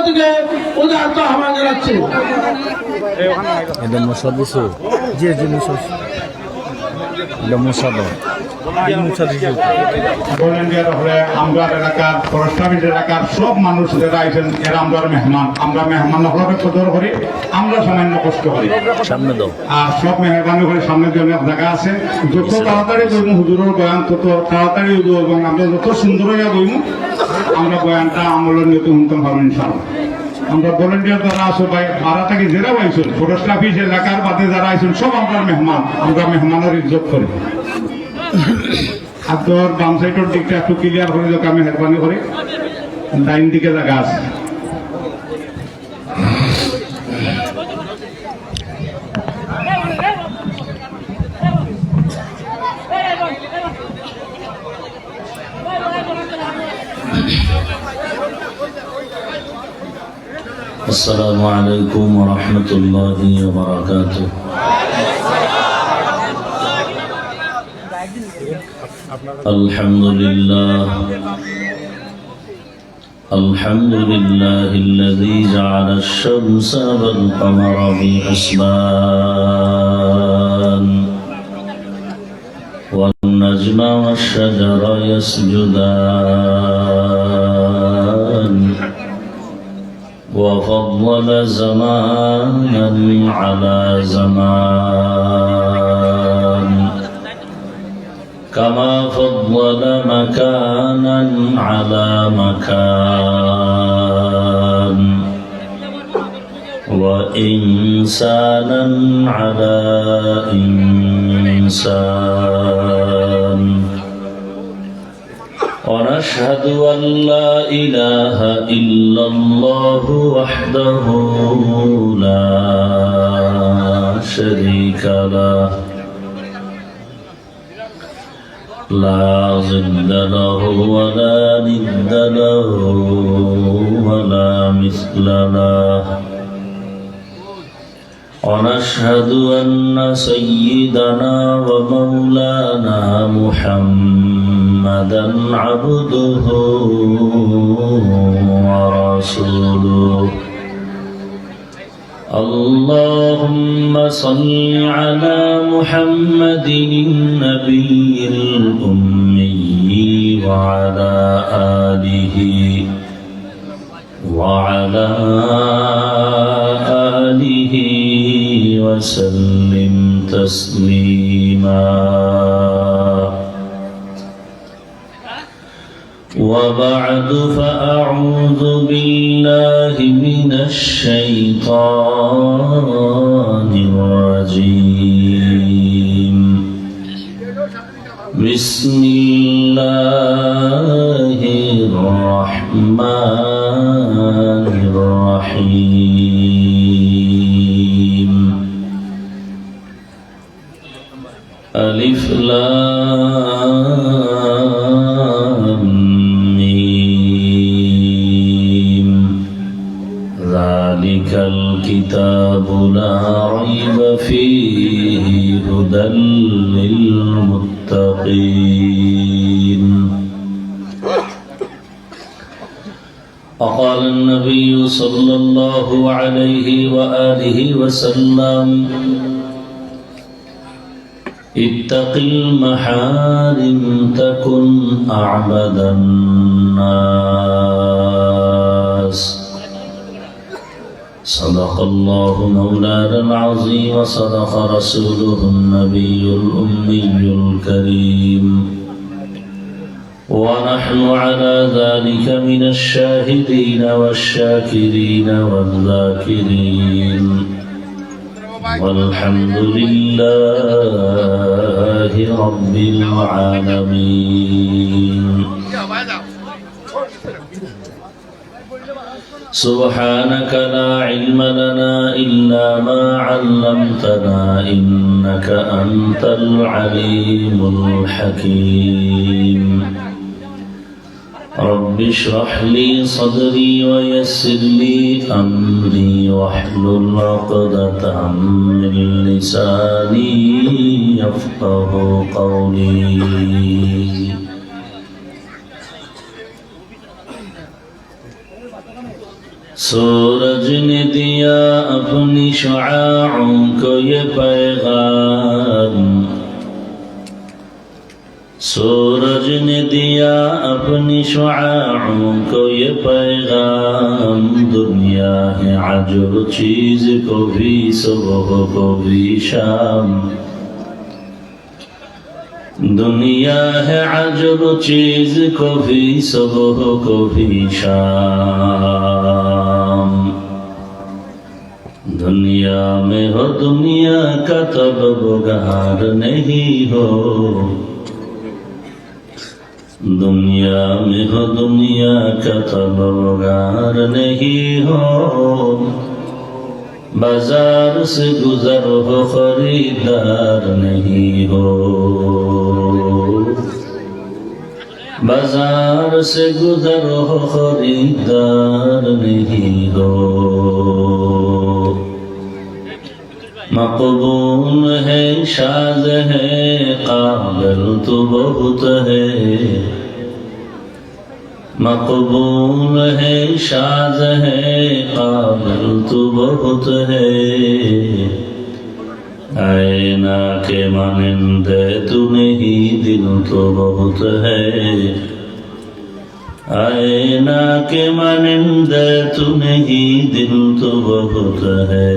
থেকে উদারতা আহ্বান জানাচ্ছি। এটা মশলা দিছো? জি জি মশলা, এটা মশলা ভলেন্টিয়ার হলে আমরা এলাকার ফরেস্ট সার্ভিস এলাকার সব মানুষ যারা আইছেন এরা আমরা মেহমান, আমরা মেহমান হলে কদর করি, আমরা সামান্য কষ্ট করি সামনে দাও। আর সব মেহরবানি করে সামনে যে অনেক জায়গা আছে, যত তাড়াতাড়ি বইমু হুজুরের বয়ান তত তাড়াতাড়ি এবং আমরা যত সুন্দর হইয়া বইমু আমরা বয়ানটা আমলের নিয়ত শুনতে পারবো ইনশাআল্লাহ। আমরা ভলেন্টিয়ার যারা আছো ভাই ভাড়া থেকে যারা আইছেন ফরেস্ট অফিস এলাকার বাদে যারা আইছেন সব আমরা মেহমান, আমরা মেহমানের ইজ্জত করি। আপনার বাম সাইডের দিকটা একটু ক্লিয়ার করে যাক, আমি মেহরবানি করি। ডাইন দিকে জায়গা আছে। السلام عليكم ورحمة الله وبركاته. الحمد لله الذي جعل الشمس والقمر بحسبان والنجم والشجر يسجدان وفضل زمانا على زمان كما فضل مكانا على مكان وإنسانا على إنسان ونشهد أن لا إله إلا الله وحده لا شريك له لا ضد له ولا ند له ولا مثل له ونشهد أن سيدنا ومولانا محمدا عبده ورسوله اللهم صل على محمد النبي الأمي وعلى آله وسلم تسليما وبعد فأعوذ بالله من الشيطان الرجيم بسم الله الرحمن الرحيم ألف لام ميم ذلك الكتاب لا ريب فيه هدى للمتقين وقال النبي صلى الله عليه وآله وسلم اتق المحارم تكن أعبد الناس صدق الله مولانا العظيم وصدق رسوله النبي الأمي الكريم ونحن على ذلك من الشاهدين والشاكرين والذاكرين والحمد لله رب العالمين سبحانك لا علم لنا إلا ما علمتنا إنك أنت العليم الحكيم رب اشرح لي صدري ويسر لي أمري واحلل عقدة من لساني يفقه قولي सूरज ने दिया अपनी शुआओं को ये पैगाम, सूरज ने दिया अपनी शुआओं को ये पैगाम, दुनिया है अजब चीज को भी सुबह को भी शाम, दुनिया है अजब चीज को भी सुबह को भी शाम। दुनिया में हो दुनिया का तब बुगार नहीं हो, दुनिया में हो दुनिया का तब बुगार नहीं हो, बाजार से गुजर हो खरीदार नहीं हो, बाजार से गुजर हो खरीदार नहीं हो। मकबूल है शाद है काबिल तो बहुत है, मकबूल है शाद है काबिल तो बहुत है, आईना के मानिंदे तू नहीं दिल तो बहुत है, आईना के मानिंदे तू नहीं दिल तो बहुत है।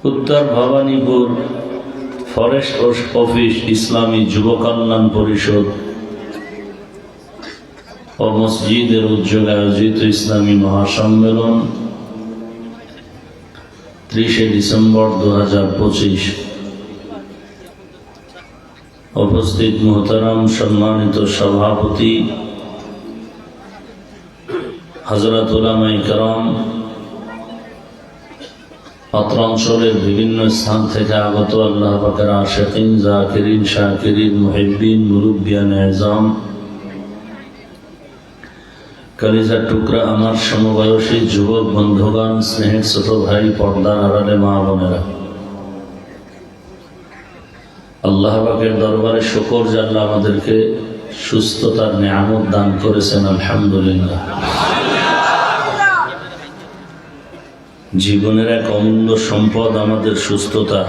उत्तर भवानीपुर फरेस्ट ऑफिस इस्लामी যুব কল্যাণ পরিষদ ও মসজিদের উদ্যোগে আয়োজিত ইসলামী মহাসম্মেলন 30 ডিসেম্বর 2025। উপস্থিত মোহতারাম সম্মানিত সভাপতি হযরত উলামায়ে কেরাম, অত্র অঞ্চলের বিভিন্ন স্থান থেকে আগত আল্লাহ পাকের আশিকিন, জাকিরিন, শাকিরিন, মুহিব্বিন, মুরব্বিয়ান আযম, কলিজার টুকরা আমার সমবয়সী যুবক বন্ধুগণ, স্নেহের ছোট ভাই, পর্দার আড়ালে মা বোনেরা, আল্লাহ পাকের দরবারে শুকর যে আল্লাহ আমাদেরকে সুস্থতার নিয়ামত দান করেছেন, আলহামদুলিল্লাহ। জীবনের এক অমূল্য সম্পদ আমাদের সুস্থতা।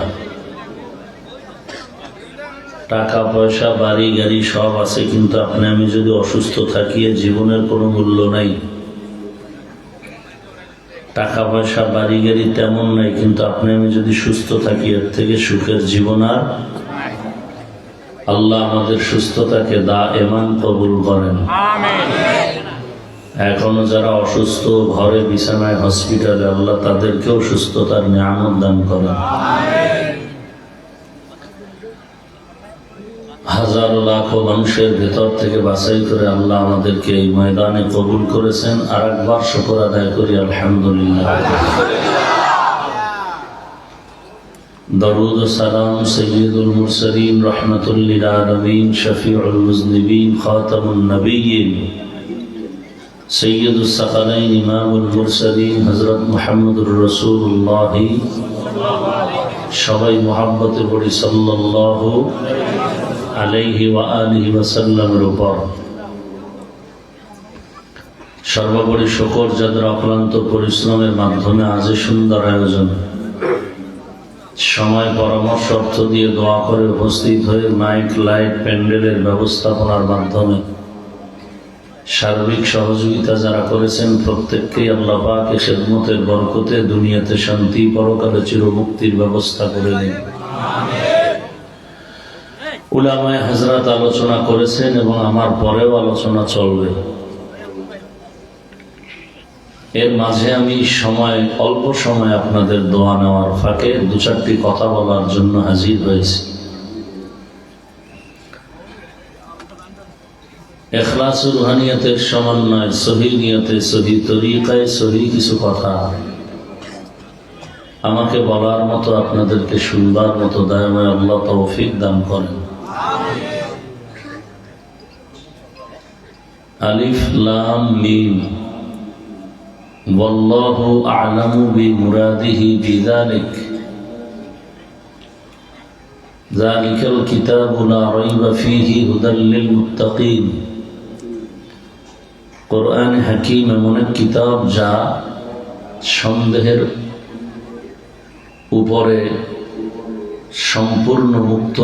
টাকা পয়সা বাড়ি গাড়ি সব আছে, কিন্তু আপনি আমি যদি অসুস্থ থাকি জীবনের কোনো মূল্য নাই। টাকা পয়সা বাড়ি গাড়ি তেমন নাই, কিন্তু আপনি আমি যদি সুস্থ থাকি এর থেকে সুখের জীবন আর। আল্লাহ আমাদের সুস্থতাকে দায়েমান কবুল করেন। এখনো যারা অসুস্থ ঘরে বিছানায় হসপিটালে, আল্লাহ তাদেরকেও সুস্থতার নিয়ামত দান করেন। হাজারো লাখো মানুষের ভেতর থেকে বাছাই করে আল্লাহ আমাদেরকে এই ময়দানে কবুল করেছেন। আর একবার শুকর আদায় করি, আলহামদুলিল্লাহ। দরুদ ও সালাম সাইয়্যিদুল মুরসালিন, রাহমাতুল লিল আলামিন, শফিউল মুজনিবিন, খাতামুন নবিয়্যিন, সৈয়দুস সাকালাইন, ইমামুল মুরসালিন হযরত মুহাম্মদুর রাসূলুল্লাহ, সবাই মুহাব্বতে পড়ি সাল্লাল্লাহু আলাইহি ওয়া আলিহি ওয়াসাল্লামের উপর। সর্বোপরি শুকর যাদের অক্লান্ত পরিশ্রমের মাধ্যমে আজ সুন্দর আয়োজন, সময় পরামর্শ অর্থ দিয়ে দোয়া করে উপস্থিত হয়ে মাইক লাইট প্যান্ডেলের ব্যবস্থাপনার মাধ্যমে সার্বিক সহযোগিতা যারা করেছেন, প্রত্যেককেই আল্লাহ পাক এই খেদমতের বরকতে দুনিয়াতে শান্তি, পরকালে চিরমুক্তির ব্যবস্থা করে দিন। উলামায়ে হযরত আলোচনা করেছেন এবং আমার পরেও আলোচনা চলবে। এর মাঝে আমি অল্প সময় আপনাদের দোয়া নেওয়ার ফাঁকে 2-4টি কথা বলার জন্য হাজির হয়েছি। ইখলাস ও রুহানিয়তের সমন্বয়, সহি নিয়তে, সহি তরিকায়, সহি কিছু কথা আমাকে বলার মতো, আপনাদেরকে শুনবার মতো দয়াময় আল্লাহ তৌফিক দান করেন। আলিফ লাম মিম, ওয়াল্লাহু আ'লামু বিমুরাদিহি বিযালিক, যালিকাল কিতাবু লা রাইবা ফীহি হুদাল লিল মুত্তাকিন, কোরআন হাকিম এমন এক কিতাব যা সন্দেহের উপরে সম্পূর্ণ মুক্ত,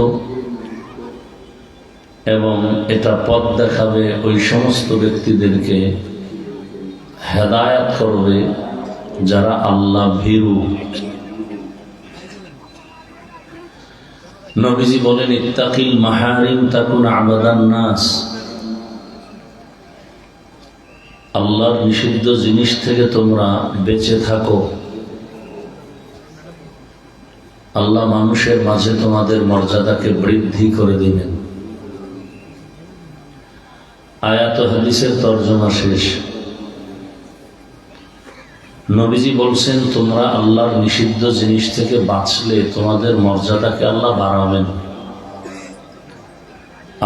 এবং এটা পথ দেখাবে ওই সমস্ত ব্যক্তিদেরকে, হেদায়েত করবে যারা আল্লাহ ভীরু। নবীজি বলেন, ইত্তাকিল মাহারিম তাকুন আবাদান নাস। আল্লাহর নিষিদ্ধ জিনিস থেকে তোমরা বেঁচে থাকো, আল্লাহ মানুষের মাঝে তোমাদের মর্যাদাকে বৃদ্ধি করে দিবেন। আয়াত ও হাদিসের তর্জমা শেষ। নবীজি বলছেন, তোমরা আল্লাহর নিষিদ্ধ জিনিস থেকে বাঁচলে তোমাদের মর্যাদাকে আল্লাহ বাড়াবেন।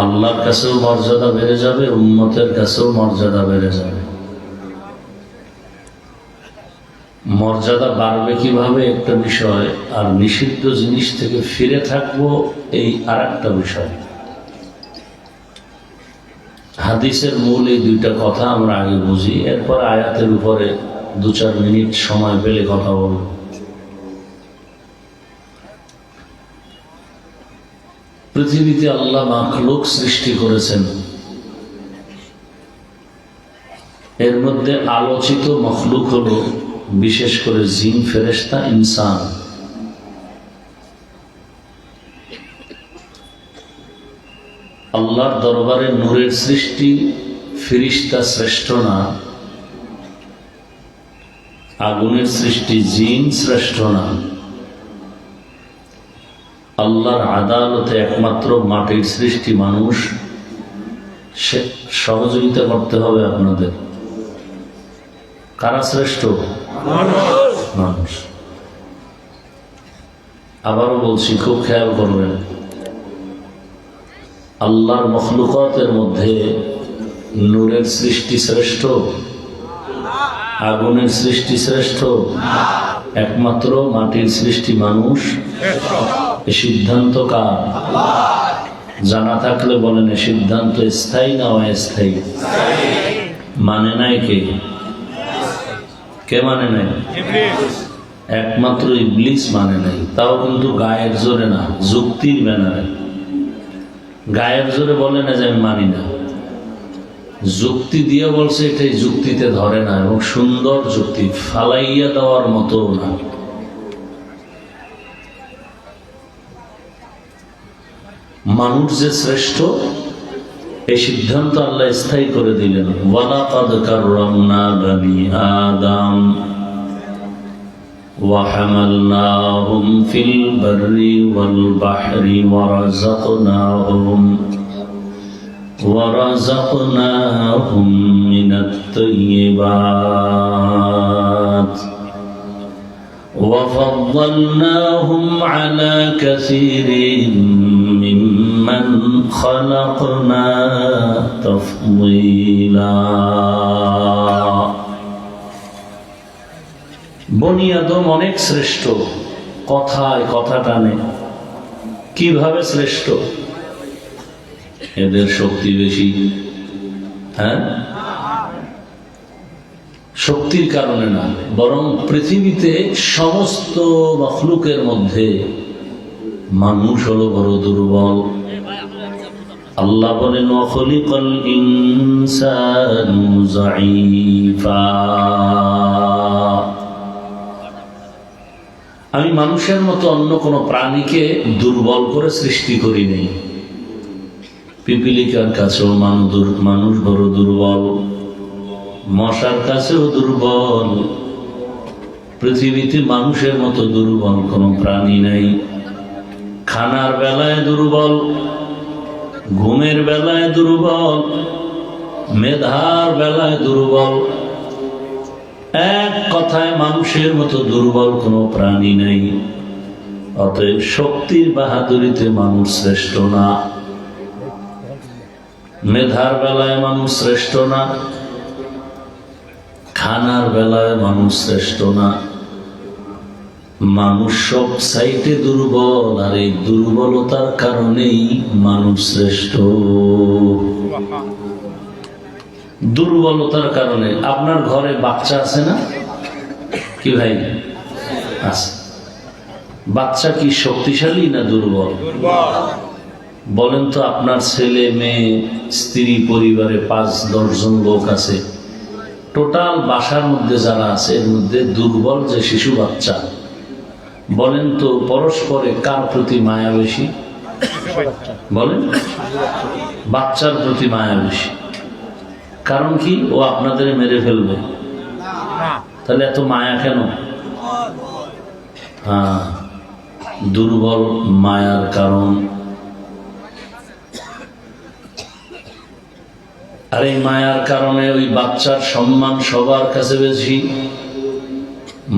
আল্লাহর কাছেও মর্যাদা বেড়ে যাবে, উম্মতের কাছেও মর্যাদা বেড়ে যাবে। মর্যাদা বাড়বে কিভাবে একটা বিষয়, আর নিষিদ্ধ জিনিস থেকে ফিরে থাকবো এই আর একটা বিষয়। হাদিসের মূল এই দুইটা কথা আমরা আগে বুঝি, এরপর আয়াতের উপরে 2-4 মিনিট সময় পেলে কথা বলব। পৃথিবীতে আল্লাহ মাখলুক সৃষ্টি করেছেন, এর মধ্যে আলোচিত মখলুক হলো বিশেষ করে জিন, ফেরেশতা, ইনসান। আল্লাহর দরবারে নূরের সৃষ্টি ফেরেশতা শ্রেষ্ঠ না, আগুনের সৃষ্টি জিন শ্রেষ্ঠ না। আল্লাহর আদালতে একমাত্র মাটির সৃষ্টি মানুষ। সহযোগিতা করতে হবে আপনাদের। কারা শ্রেষ্ঠ? মানুষ। আবারও বলছি, খুব খেয়াল করবেন, আল্লাহর মখলুকাতের মধ্যে নূরের সৃষ্টি শ্রেষ্ঠ, আগুনের সৃষ্টি শ্রেষ্ঠ, একমাত্র মাটির সৃষ্টি মানুষ। এ সিদ্ধান্ত কার? জানা থাকলে বলেন, এ সিদ্ধান্ত স্থায়ী না অস্থায়ী? মানে নাই কে? কে মানে নাই? একমাত্র ইবলিস মানে নাই। তাও কিন্তু গায়ের জোরে না, যুক্তির ব্যানারে। গায়ের জোরে বলে না যে আমি মানি না, যুক্তি দিয়ে বলছে, এটাই যুক্তিতে ধরে না, এবং সুন্দর যুক্তি, ফালাইয়া দেওয়ার মতো না। মানুষ যে শ্রেষ্ঠ এই সিদ্ধান্ত আল্লাহ স্থায়ী করে দিলেন। ওয়ালাকাদ কাররামনা বানি আদম ওয়া হামালনাহুম ফিল বাররি ওয়াল বাহরি ورزقناهم من الطيبات وفضلناهم على كثير ممن خلقنا تفضيلا। বনি আদম অনেক শ্রেষ্ঠ, কথায় কথা টানে। কিভাবে শ্রেষ্ঠ? এদের শক্তি বেশি। হ্যাঁ, শক্তির কারণে না, বরং পৃথিবীতে সমস্ত মখলুকের মধ্যে মানুষ হলো বড় দুর্বল। আল্লাহ বলেন, ওয়া খলিকাল ইনসানু যায়ীফা। আমি মানুষের মতো অন্য কোনো প্রাণীকে দুর্বল করে সৃষ্টি করি নাই। পিপিলিকার কাছেও মানুষ বড় দুর্বল, মশার কাছেও দুর্বল। পৃথিবীতে মানুষের মতো দুর্বল কোনো প্রাণী নাই। খানার বেলায় দুর্বল, ঘুমের বেলায় দুর্বল, মেধার বেলায় দুর্বল। এক কথায় মানুষের মতো দুর্বল কোনো প্রাণী নেই। অতএব শক্তির বাহাদুরিতে মানুষ শ্রেষ্ঠ না, মেধার বেলায় মানুষ শ্রেষ্ঠ না, খানার বেলায় মানুষ শ্রেষ্ঠ না। মানুষ সব সাইটে দুর্বল, আর এই দুর্বলতার কারণেই মানুষ শ্রেষ্ঠ। দুর্বলতার কারণে। আপনার ঘরে বাচ্চা আছে না কি ভাই? আছে। বাচ্চা কি শক্তিশালী না দুর্বল? বলেন তো, আপনার ছেলে মেয়ে স্ত্রী পরিবারে 5-10 জন লোক আছে, টোটাল বাসার মধ্যে যারা আছে এর মধ্যে দুর্বল যে শিশু বাচ্চা, বলেন তো পরস্পরে কার প্রতি মায়া বেশি? বলেন, বাচ্চার প্রতি মায়া বেশি। কারণ কি? ও আপনাদের মেরে ফেলবে। তাহলে এত মায়া কেন? হ্যাঁ, দুর্বল মায়ার কারণ। আর এই মায়ার কারণে ওই বাচ্চার সম্মান সবার কাছে বেশি।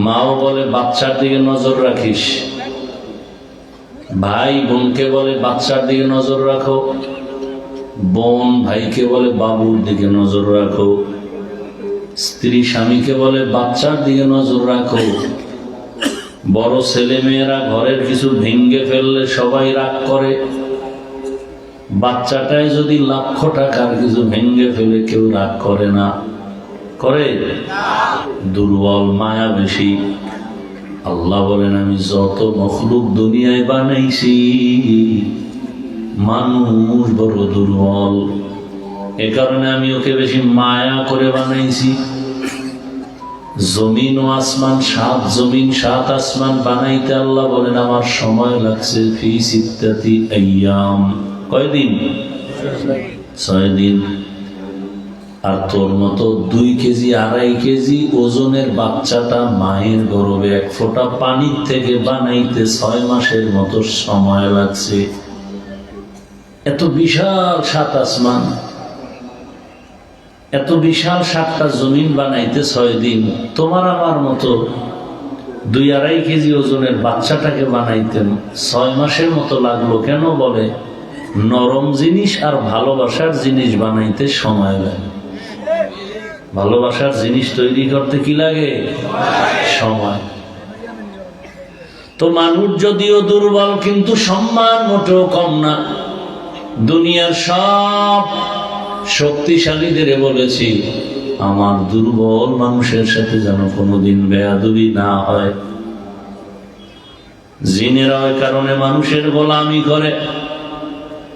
মাও বলে বাচ্চার দিকে নজর রাখিস, ভাই বোনকে বলে বাচ্চার দিকে নজর রাখো, বোন ভাইকে বলে বাবুর দিকে নজর রাখো, স্ত্রী স্বামীকে বলে বাচ্চার দিকে নজর রাখো। বড় ছেলে মেয়েরা ঘরের কিছু ভেঙ্গে ফেললে সবাই রাগ করে, বাচ্চাটায় যদি লাখ টাকার কিছু ভেঙ্গে ফেলে কেউ রাগ করে না। করে? দুর্বল মায়া বেশি। আল্লাহ বলেন, আমি যত মখলুক দুনিয়ায় বানাইছি মানুষ বড় দুর্বল, এ কারণে আমি ওকে বেশি মায়া করে বানাইছি। জমিন ও আসমান, 7 জমিন 7 আসমান বানাইতে আল্লাহ বলেন আমার সময় লাগছে ফি সিত্তাতি আইয়াম। কয়দিন? 6 দিন। আর তোর মতো 2 কেজি 2.5 কেজি ওজনের বাচ্চাটা মায়ের গর্ভে 1 ফোঁটা পানির থেকে বানাইতে 6 মাসের মতো সময় লাগছে। এত বিশাল 7 আসমান, এত বিশাল 7টা জমিন বানাইতে 6 দিন। তোমার আমার মতো 2-2.5 কেজি ওজনের বাচ্চাটাকে বানাইতে 6 মাসের মতো লাগলো কেন? বলে নরম জিনিস আর ভালোবাসার জিনিস বানাইতে সময় লাগে। ভালোবাসার জিনিস তৈরি করতে কি লাগে? সময়। তো মানুষ যদিও দুর্বল কিন্তু সম্মান মোটেও কম না। দুনিয়ার সব শক্তিশালীদের বলেছি আমার দুর্বল মানুষের সাথে যেন কোনোদিন বেয়াদবি না হয়। জিনেরা ওই কারণে মানুষের গোলামি করে,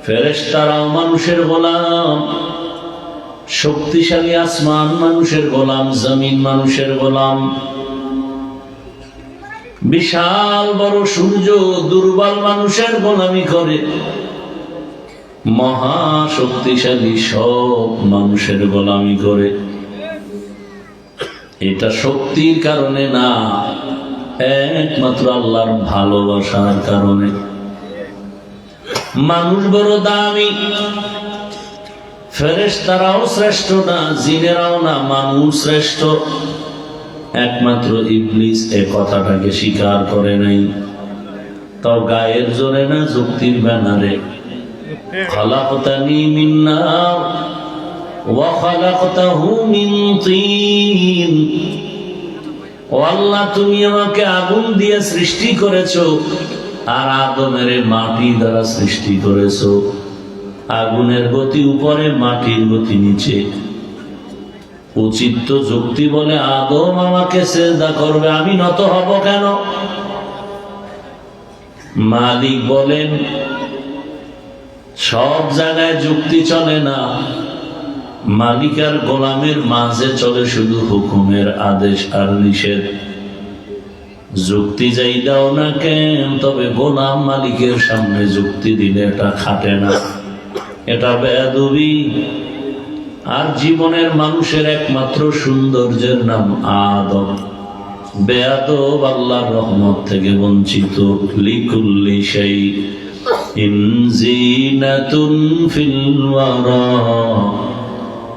ফেরেশতারাও মানুষের গোলাম, শক্তিশালী আসমান মানুষের গোলাম, জমিন মানুষের গোলাম, বিশাল বড় সূর্য দুর্বল মানুষের গোলামি করে, মহা শক্তিশালী সব মানুষের গোলামি করে। এটা শক্তির কারণে না, একমাত্র আল্লাহর ভালোবাসার কারণে। মানুষ বড় দামি, ফেরেশতারাও শ্রেষ্ঠ না, জিনেরাও না, মানুষ শ্রেষ্ঠ। একমাত্র ইবলিস এ কথাটাকে স্বীকার করে নাই। তাও গায়ের জোরে না, যুক্তির ব্যানারে। খালাকতানি মিন নার ওয়া খালাকতাহু মিন তিন। ও আল্লাহ, তুমি আমাকে আগুন দিয়ে সৃষ্টি করেছো আর আদমের মাটি দ্বারা সৃষ্টি করেছো। আগুনের গতি উপরে, মাটির গতি নিচে। উচিত তো যুক্তি বলে আদম আমাকে সিজদা করবে, আমি নত হব কেন? মালিক বলেন সব জায়গায় যুক্তি চলে না, মালিক আর গোলামের মাঝে চলে শুধু হুকুমের আদেশ আর নিষেধ। যুক্তি যাই দাও না কেন, তবে গোলাম মালিকের সামনে যুক্তি দিলে এটা খাটে না, এটা বেয়াদবি। আর জীবনের মানুষের একমাত্র সৌন্দর্যের নাম আদম। বেয়াদব আল্লাহর রহমত থেকে বঞ্চিত। লিকুল্লি শাইইন জিনাতুন ফিল ওয়ারা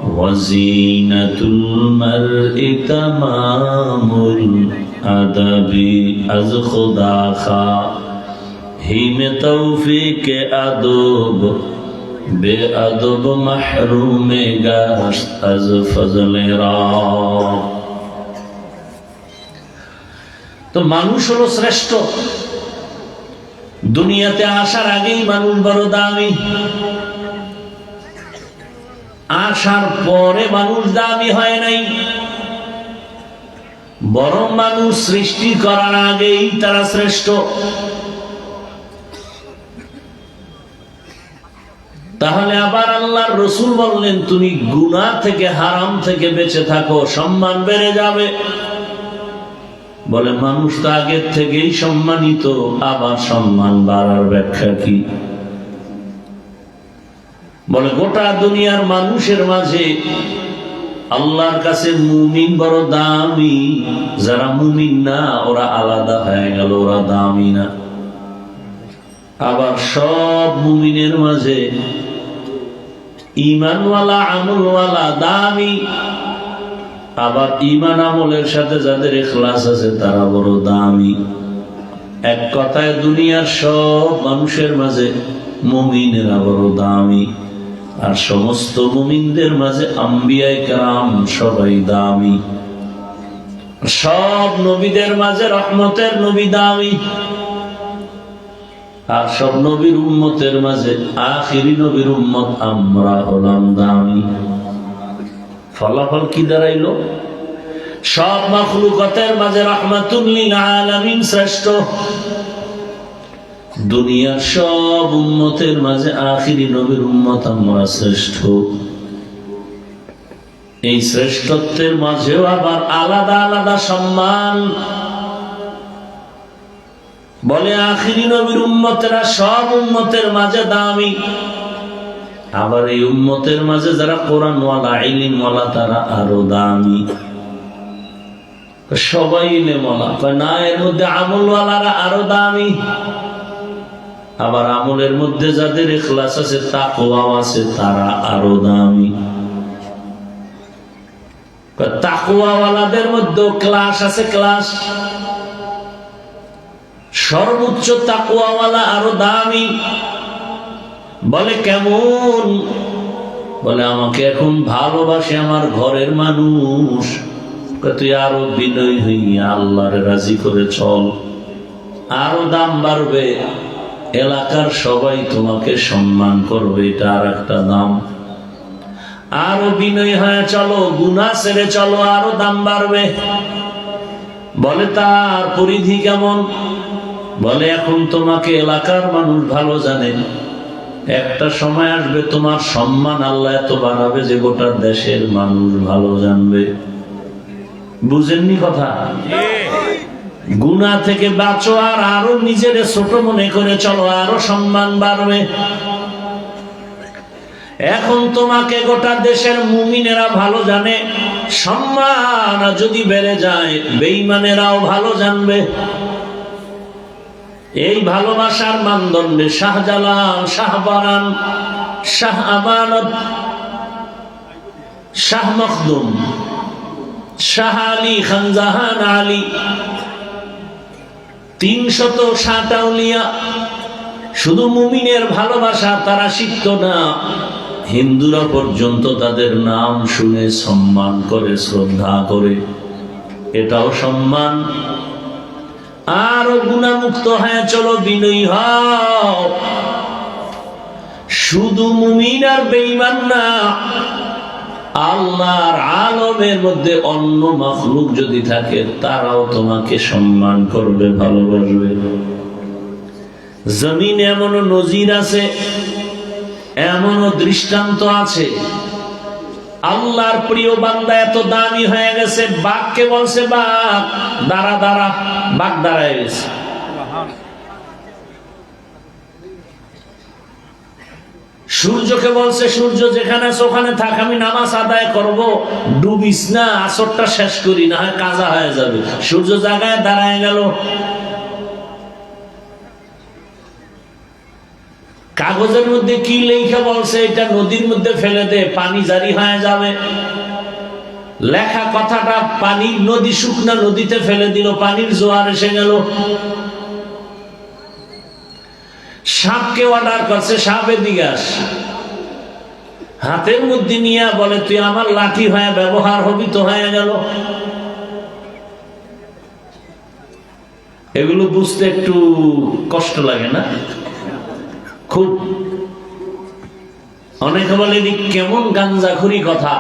ওয়া জিনাতুল মারই তামামুল আদাবি। আজ খুদা খা হিমে তৌফিক আদব বেআদব মাহরুমে গাশত আজ ফজলে রাব। তো মানুষ হলো শ্রেষ্ঠ। দুনিয়াতে আসার আগেই মানুষ বড় দামি। আসার পরে মানুষ দামি হয় নাই, বরং মানুষ সৃষ্টি করার আগেই তারা শ্রেষ্ঠ। তাহলে আবার আল্লাহর রাসূল বললেন, তুমি গুনাহ থেকে, হারাম থেকে বেঁচে থাকো, সম্মান বেড়ে যাবে। বলে মানুষ তো আগের থেকেই সম্মানিত, আবার সম্মান বাড়ার ব্যাখ্যা কি? বলে গোটা দুনিয়ার মানুষের মাঝে আল্লাহর কাছে মুমিন বড় দামি, যারা মুমিন না ওরা আলাদা হয়ে গেল, ওরা দামি না। আবার সব মুমিনের মাঝে ঈমানওয়ালা আমলওয়ালা দামি, আবার ঈমান আমলের সাথে যাদের ইখলাস আছে তারা বড় দামি। এক কথায় দুনিয়ার সব মানুষের মাঝে মুমিনেরা বড় দামি, আর সমস্ত মুমিনদের মাঝে আম্বিয়ায়ে কেরাম সবাই দামি। সব নবীদের মাঝে রহমতের নবী দামি, আর সব নবীর উম্মতের মাঝে আখিরি নবীর উম্মত আমরা হলাম দামি। ফলাফল কি দাঁড়াইল? সব মাখলুকাতের মাঝে রাহমাতুল লিল আলামিন শ্রেষ্ঠ, দুনিয়ার সব উম্মতের মাঝে আখিরি নবীর উম্মত আমরা শ্রেষ্ঠ। এই শ্রেষ্ঠত্বের মাঝেও আবার আলাদা আলাদা সম্মান। বলে আখিরি নবীর উম্মতেরা সব উম্মতের মাঝে দামি, আবার এই উম্মতের মাঝে যারা কোরআনওয়ালা ইলমওয়ালা তারা আরো দামি। সবাই ইলমওয়ালা না, এর মধ্যে আমলওয়ালারা আরো দামি। আবার আমলের মধ্যে যাদের ইখলাস আছে, তাকওয়া আছে, তারা আরো দামি। তাকওয়াওয়ালাদের মধ্যে ক্লাস আছে, ক্লাস। সর্বোচ্চ তাকওয়াওয়ালা আরো দামি। বলে কেমন? বলে আমাকে এখন ভালোবাসে আমার ঘরের মানুষ, তুই আরো বিনয় হইয়া আল্লাহর রাজি করে চল, আরো দাম বাড়বে, এলাকার সবাই তোমাকে সম্মান করবে, এটা আর একটা দাম। আরো বিনয় হয়ে চলো, গুনাহ ছেড়ে চলো, আরো দাম বাড়বে। বলে তার পরিধি কেমন? বলে এখন তোমাকে এলাকার মানুষ ভালো জানে, একটা সময় আসবে তোমার সম্মান আল্লাহ এত বাড়াবে যে গোটা দেশের মানুষ ভালো জানবে। বুঝেননি কথা? গুনাহ থেকে বাঁচো, আর আরো নিজের ছোট মনে করে চলো, আরো সম্মান বাড়বে। এখন তোমাকে গোটা দেশের মুমিনেরা ভালো জানে, সম্মান যদি বেড়ে যায় বেঈমানেরাও ভালো জানবে। এই ভালোবাসার মানদণ্ডে শাহজালাল, শাহবারান, শাহ আমানত, শাহ মখদুম, শাহ আলী, খানজাহান আলী, ৩৬০ আউলিয়া শুধু মুমিনের ভালোবাসা তারা শিখত না, হিন্দুরা পর্যন্ত তাদের নাম শুনে সম্মান করে, শ্রদ্ধা করে। এটাও সম্মান। আরো গুনাহমুক্ত হয়ে চলো, বিনয়ী হও। শুধু মুমিন আর বেঈমান না, আল্লাহর আলমের মধ্যে অন্য মাখলুক যদি থাকে তারাও তোমাকে সম্মান করবে, ভালোবাসবে। জমিনে এমনও নজির আছে, এমনও দৃষ্টান্ত আছে, আল্লাহর প্রিয় বান্দা এত দামি হয়ে গেছে, বাঘকে বলছে বাঘ দাঁড়া দাঁড়া, বাঘ দাঁড়ায় গেছে। সূর্যকে বলছে সূর্য যেখানে আছে ওখানে থাক, আমি নামাজ আদায় করব, ডুবিস না, আসরটা শেষ করি, না হয় কাজা হয়ে যাবে। সূর্য জায়গায় দাঁড়ায় গেল। কাগজের মধ্যে কি লেখা বলছে, এটা নদীর মধ্যে ফেলে দে, পানি জারি হয়ে যাবে। লেখা কথাটা পানি, নদী শুকনা, নদীতে ফেলে দিল, পানির জোয়ার এসে গেল। সাপকে অর্ডার করছে, সাপ এদিকে আস, হাতের মধ্যে নিয়ে বলে তুই আমার লাঠি হয়ে ব্যবহার হবি, তো হয়ে গেল। এগুলো বুঝতে একটু কষ্ট লাগে না? খুব অনেকে বলে কেমন গাঞ্জাখুরি কথা,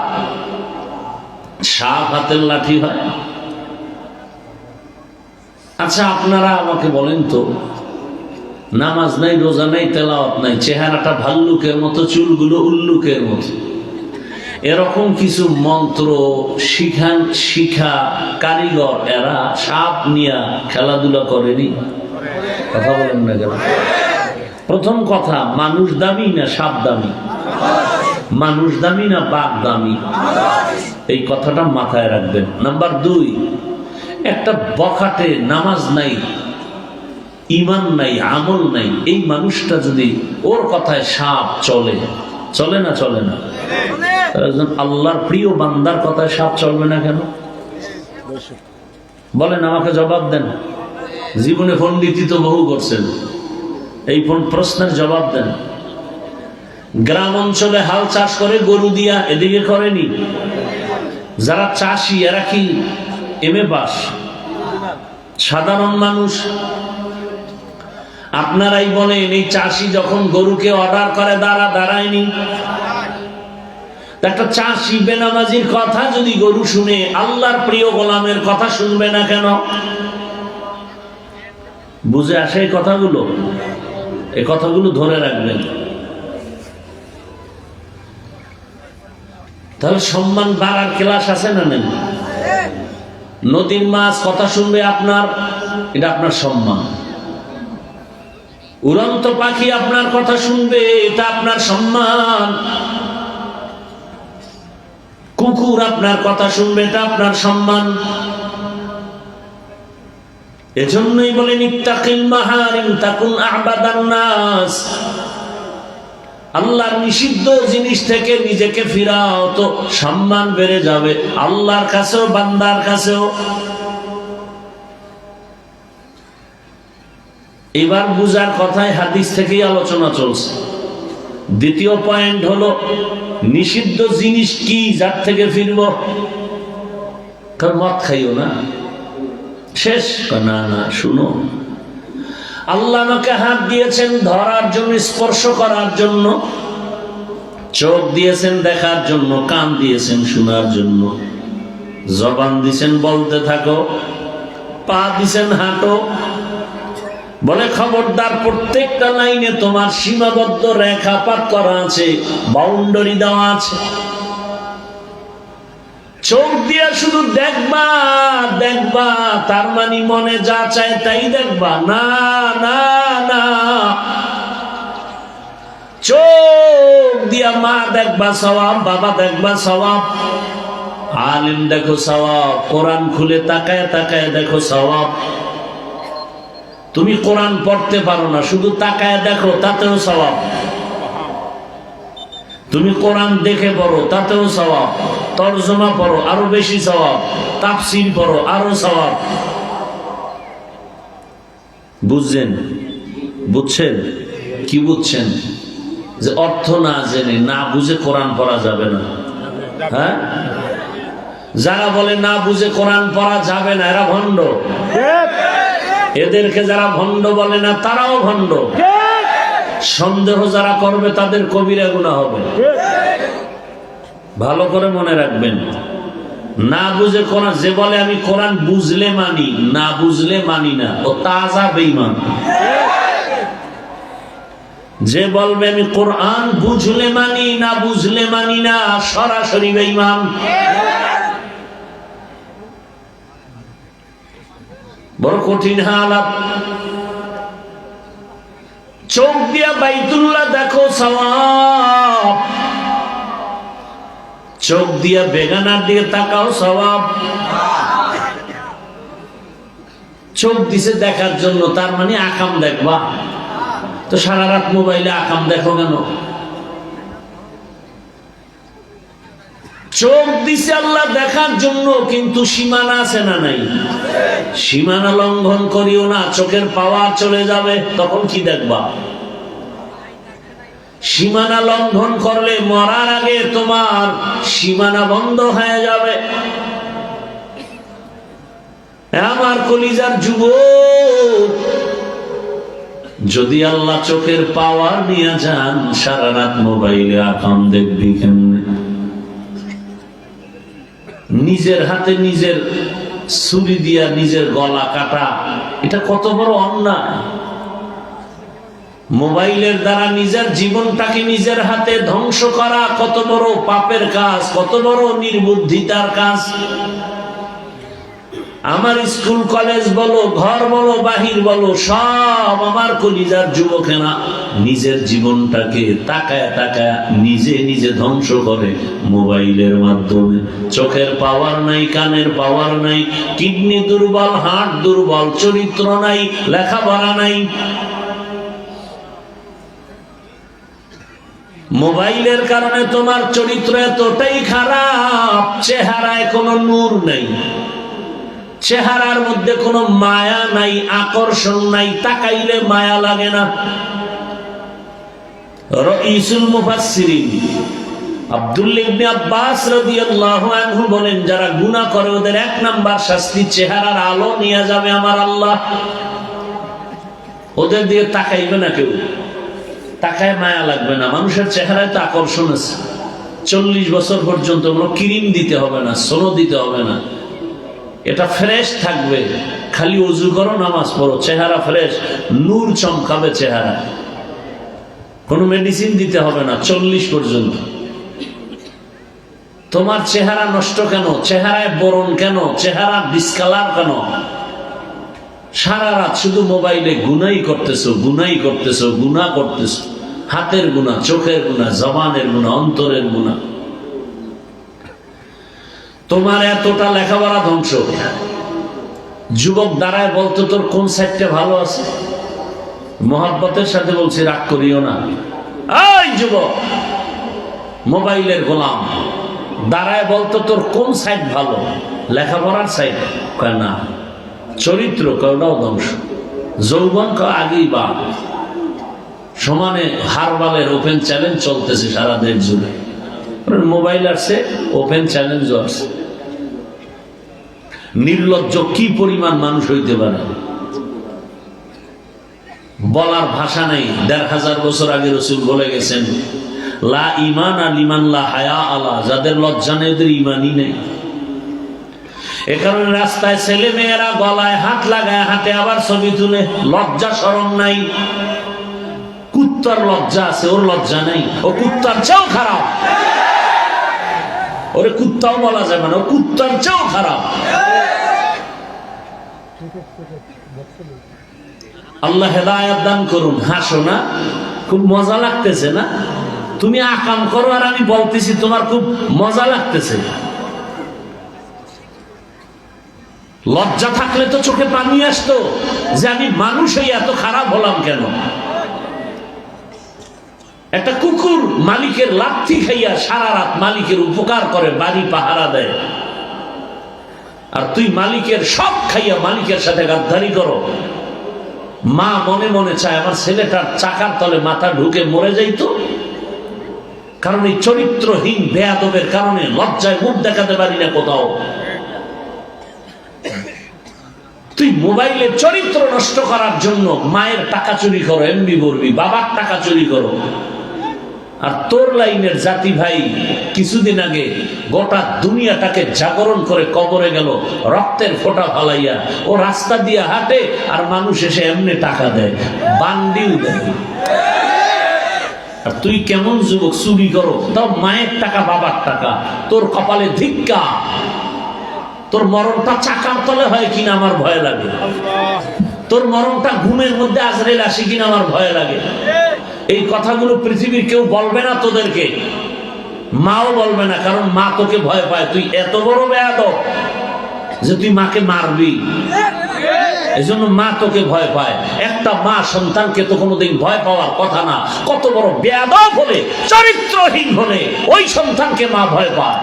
সাপ হাতের লাঠি হয়। আচ্ছা আপনারা আমাকে বলেন তো, নামাজ নাই, রোজা নাই, তেলাওয়াত নাই, চেহারাটা ভাল্লুকের মতো, চুলগুলো উল্লুকের মতো, এরকম কিছু মন্ত্র শিখা কারিগর এরা সাপ নিয়ে খেলাধুলা করেনি? কথা বলেন না কেন? প্রথম কথা, মানুষ দামি না সাপ দামি? মানুষ দামি না বাঘ দামি? এই কথাটা মাথায় রাখবেন। নাম্বার 2, একটা বখাটে নামাজ নাই, ইমান নাই, আমল নাই, এই মানুষটা যদি ওর কথায় সাপ চলে, চলে না? চলে না? একজন আল্লাহর প্রিয় বান্দার কথায় সাপ চলবে না কেন? বলেন, আমাকে জবাব দেন। জীবনে পণ্ডিতি তো বহু করছেন, এই প্রশ্নের জবাব দেন। গ্রাম অঞ্চলে হাল চাষ করে গরু দিয়া, এদিকে করেনি? যারা চাষি এরা কি এমএ পাস? সাধারণ মানুষ। আপনারাই বলেন, এই চাষি যখন গরুকে অর্ডার করে দাঁড়ায়নি? একটা চাষি বেনামাজির কথা যদি গরু শুনে, আল্লাহর প্রিয় গোলামের কথা শুনবে না কেন? বুঝে আসে এই কথাগুলো? এই কথাগুলো ধরে রাখবেন। তাহলে সম্মান বাড়ার ক্লাস আছে না নেই? নদীর মাছ কথা শুনবে আপনার, এটা আপনার সম্মান। উড়ন্ত পাখি আপনার কথা শুনবে, এটা আপনার সম্মান। কুকুর আপনার কথা শুনবে, এটা আপনার সম্মান। এজন্যই বলেন, ইত্তাকিল মাহারিম তাকুন আ'বাদান নাস। আল্লাহর নিষিদ্ধ জিনিস থেকে নিজেকে ফিরাও, তো সম্মান বেড়ে যাবে আল্লাহর কাছেও, বান্দার কাছেও। এবার বুঝার কথায় হাদিস থেকেই আলোচনা চলছে। দ্বিতীয় পয়েন্ট হলো, নিষিদ্ধ জিনিস কি যার থেকে ফিরব? কারণ মদ খাইও না, শেষ। না না, শুনো, আল্লাহ আমাকে হাত দিয়েছেন ধরার জন্য, স্পর্শ করার জন্য, চোখ দিয়েছেন দেখার জন্য, কান দিয়েছেন শোনার জন্য, জবান দিয়েছেন বলতে থাকো, পা দিয়েছেন হাঁটো। বলে খবরদার, প্রত্যেকটা লাইনে তোমার সীমাবদ্ধ রেখাপাত করা আছে, বাউন্ডারি দেওয়া আছে। চোখ দিয়ে শুধু দেখবা দেখবা, তার মানে মনে যা চায় তাই দেখবা? না না না, চোখ দিয়া মা দেখবা সওয়াব, বাবা দেখবা সওয়াব, আলিম দেখো সওয়াব, কোরআন খুলে তাকায় তাকায় দেখো সওয়াব। তুমি কোরআন পড়তে পারো না, শুধু তাকায় দেখো, তাতেও সওয়াব। তুমি কোরআন দেখে পড়ো, তাতেও সওয়াব। তরজমা পড়ো, আরো বেশি সওয়াব। তাফসীর পড়ো, আরো সওয়াব। বুঝছেন? বুঝছেন? কি বুঝছেন? যে অর্থ না জেনে, না বুঝে কোরআন পড়া যাবে না। হ্যাঁ, যারা বলে না বুঝে কোরআন পড়া যাবে না, এরা ভণ্ড। এদেরকে যারা ভণ্ড বলে না, তারাও ভণ্ড। সন্দেহ যারা করবে, তাদের কবিরা গুনাহ হবে। ভালো করে মনে রাখবেন, না বুঝে কোরআন, যে বলে আমি কোরআন বুঝলে মানি, না বুঝলে মানি না, ও তাজা বেঈমান। যে বলবে আমি কোরআন বুঝলে মানি, না বুঝলে মানি না, সরাসরি বেঈমান। বড় কঠিন হালাত। চোখ দিয়া বাইতুল্লাহ দেখো সওয়াব, চোখ দিয়া বেগানার দিকে তাকাও সওয়াব। চোখ দিছে দেখার জন্য, তার মানে আকাম দেখবা। তো সারা রাত মোবাইলে আকাম দেখো কেন? চোখ দিছে আল্লাহ দেখার জন্য, কিন্তু সীমানা আছে না নাই? সীমানা লঙ্ঘন করিও না, চোখের পাওয়ার চলে যাবে, তখন কি দেখবা? সীমানা লঙ্ঘন করলে মরার আগে তোমার সীমানা বন্ধ হয়ে যাবে। আমার কলিজার যুবক, যদি আল্লাহ চোখের পাওয়ার নিয়ে যান, সারা রাত মোবাইলে আকাম দেখবি কেমনে? নিজের হাতে নিজের ছুরি দিয়া নিজের গলা কাটা, এটা কত বড় অন্যায়। মোবাইলের দ্বারা নিজের জীবনটাকে নিজের হাতে ধ্বংস করা কত বড় পাপের কাজ, কত বড় নির্বুদ্ধিতার কাজ। আমার স্কুল কলেজ বলো, ঘর বলো, বাহির বলো, সব আমার কলিজার যুবকেরা নিজের জীবনটাকে তাকায় তাকায় নিজে নিজে ধ্বংস করে মোবাইলের মাধ্যমে। চোখের পাওয়ার নাই, কানের পাওয়ার নাই, কিডনি দুর্বল, হার্ট দুর্বল, চরিত্র নাই, লেখাপড়া নাই। মোবাইলের কারণে তোমার চরিত্র এতটাই খারাপ, চেহারায় কোনো নূর নাই, চেহারার মধ্যে কোনো মায়া নাই, আকর্ষণ নাই, তাকাইলে মায়া লাগে না। রাইসুল মুফাসসিরিন আব্দুল্লাহ ইবনে আব্বাস রাদিয়াল্লাহু আনহু বলেন, যারা গুনাহ করে ওদের এক নাম্বার শাস্তি চেহারার আলো নিয়ে যাবে আমার আল্লাহ। ওদের দিয়ে তাকাইবে না কেউ, তাকায় মায়া লাগবে না। মানুষের চেহারায় তো আকর্ষণ আছে। 40 বছর পর্যন্ত কোনো ক্রিম দিতে হবে না, সোনো দিতে হবে না, এটা ফ্রেশ থাকবে। খালি ওযু করো, নামাজ পড়ো, চেহারা ফ্রেশ, নূর চমকাবে চেহারা। কোনো মেডিসিন দিতে হবে না 40 পর্যন্ত। তোমার চেহারা নষ্ট কেন? চেহারায় বরণ কেন? চেহারা ডিসকালার কেন? সারা রাত শুধু মোবাইলে গুনাই করতেছো, গুনাই করতেছো, গুনাহ করতেছো। হাতের গুনাহ, চোখের গুনাহ, জবানের গুনাহ, অন্তরের গুনাহ। তোমার এতটা লেখাপড়া ধ্বংস। যুবক দাঁড়ায় বলতো, তোর কোন সাইডটা ভালো আছে? মহব্বতের সাথে বলছি, রাগ করিও না। এই যুবক, মোবাইলের গোলাম, দাঁড়ায় বলতো তোর কোন সাইড ভালো? লেখাপড়ার সাইড? কয় না। চরিত্র? কয়টাও ধ্বংস। যৌবন? আগেই বা সমানে হারবালের ওপেন চ্যালেঞ্জ চলতেছে সারা দেশ জুড়ে। মোবাইল আসছে, ওপেন চ্যালেঞ্জ আসছে। নির্লজ্জ কি পরিমাণ মানুষ হইতে পারে বলার ভাষা নেই। ১৫০০ বছর আগে রাসূল বলে গেছেন, লা ঈমান লিমান লা হায়া আলা, যাদের লজ্জা নেই ওদের ঈমানই নেই। এ কারণে রাস্তায় ছেলে মেয়েরা গলায় হাত লাগায় হাতে, আবার ছবি তুলে। লজ্জা শরম নাই। কুত্তার লজ্জা আছে, ওর লজ্জা নেই। ও কুত্তার চেয়েও খারাপ। ওরে কুত্তাও বলা যাবে না, ও কুত্তার চেয়েও খারাপ। আল্লাহ হেদায়েত দান করুন। হাসো না, খুব মজা লাগতেছে না? তুমি আকাম করো আর আমি বলতেছি তোমার খুব মজা লাগতেছে। লজ্জা থাকলে তো চোখে পানি আসতো যে আমি মানুষ হই এত খারাপ হলাম কেন। একটা কুকুর মালিকের লাথি খাইয়া সারা রাত মালিকের উপকার করে, বাড়ি পাহারা দেয়, আর তুই মালিকের সব খাইয়া মালিকের সাথে গাদ্দারি করো। মা মনে মনে চায় আমার ছেলেটার চাকার তলে মাথা ঢুকে মরে যাইতো, কারণ এই চরিত্রহীন বেয়াদবের কারণে লজ্জায় মুখ দেখাতে পারি না কোথাও। তুই মোবাইলে চরিত্র নষ্ট করার জন্য মায়ের টাকা চুরি করো, এমবি বলবি, বাবার টাকা চুরি করো। আর তোর লাইনের জাতি ভাই কিছুদিন আগে গোটা দুনিয়াটাকে জাগরণ করে কবরে গেল রক্তের ফোঁটা ফালাইয়া। ও রাস্তা দিয়ে হাঁটে আর মানুষ এসে এমনি টাকা দেয়, বান্ডিল দেয়। আর তুই কেমন যুবক চুরি করো, তাও মায়ের টাকা, বাবার টাকা। তোর কপালে ধিক্কা। তোর মরণটা চাকার তলে হয় কিনা আমার ভয় লাগে। তোর মরণটা ঘুমের মধ্যে আজরাইল আসে কিনা আমার ভয় লাগে। এই কথাগুলো পৃথিবীর কেউ বলবে না তোদেরকে, মাও বলবে না, কারণ মা তোকে ভয় পায়। তুই এত বড় বেয়াদব যে তুই মাকে মারবি, এজন্য মা তোকে ভয় পায়। একটা মা সন্তানকে তো কোনোদিন ভয় পাওয়ার কথা না। কত বড় বেয়াদব হলে, চরিত্রহীন হলে ওই সন্তানকে মা ভয় পায়।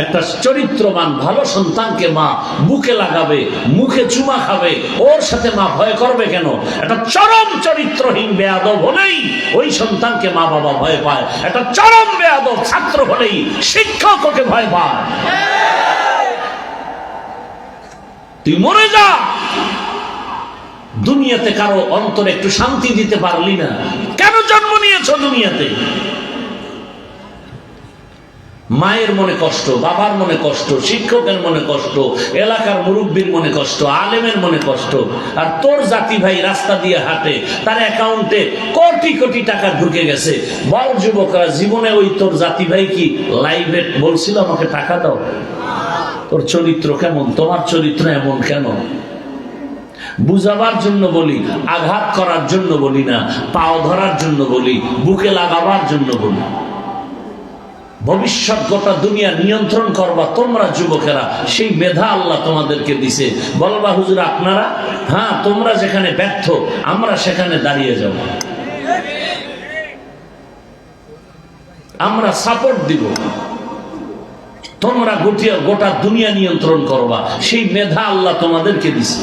একটা চরিত্রবান ভালো সন্তানকে মা বুকে লাগাবে, মুখে চুমা খাবে, ওর সাথে মা ভয় করবে কেন? একটা চরম চরিত্রহীন বেয়াদব হলেই ওই সন্তানকে মা বাবা ভয় পায়। একটা চরম বেয়াদব ছাত্র হলেই শিক্ষক ওকে ভয় পায়। তুই মরে যা, দুনিয়াতে কারো অন্তরে একটু শান্তি দিতে পারলি না? কেন জন্ম নিয়েছ দুনিয়াতে? মায়ের মনে কষ্ট, বাবার মনে কষ্ট, শিক্ষকের মনে কষ্ট, এলাকার মুরব্বীর মনে কষ্ট, আলেমের মনে কষ্ট। আর তোর জাতি ভাই রাস্তা দিয়ে হাঁটে, তার অ্যাকাউন্টে কোটি কোটি টাকা ঢুকে গেছে। বল যুবকরা, জীবনে ওই তোর জাতি ভাই কি লাইভে বলছিল আমাকে টাকা দাও? তোর চরিত্র কেমন? তোমার চরিত্র এমন কেন? বুঝাবার জন্য বলি, আঘাত করার জন্য বলি না, পাও ধরার জন্য বলি, বুকে লাগাবার জন্য বলি। ভবিষ্যৎ গোটা দুনিয়া নিয়ন্ত্রণ করবা তোমরা যুবকেরা, সেই মেধা আল্লাহ তোমাদেরকে দিছে। বলবা হুজুর আপনারা, হ্যাঁ তোমরা যেখানে ব্যর্থ আমরা সেখানে দাঁড়িয়ে যাব, আমরা সাপোর্ট দিব। তোমরা গোটা দুনিয়া নিয়ন্ত্রণ করবা, সেই মেধা আল্লাহ তোমাদেরকে দিছে।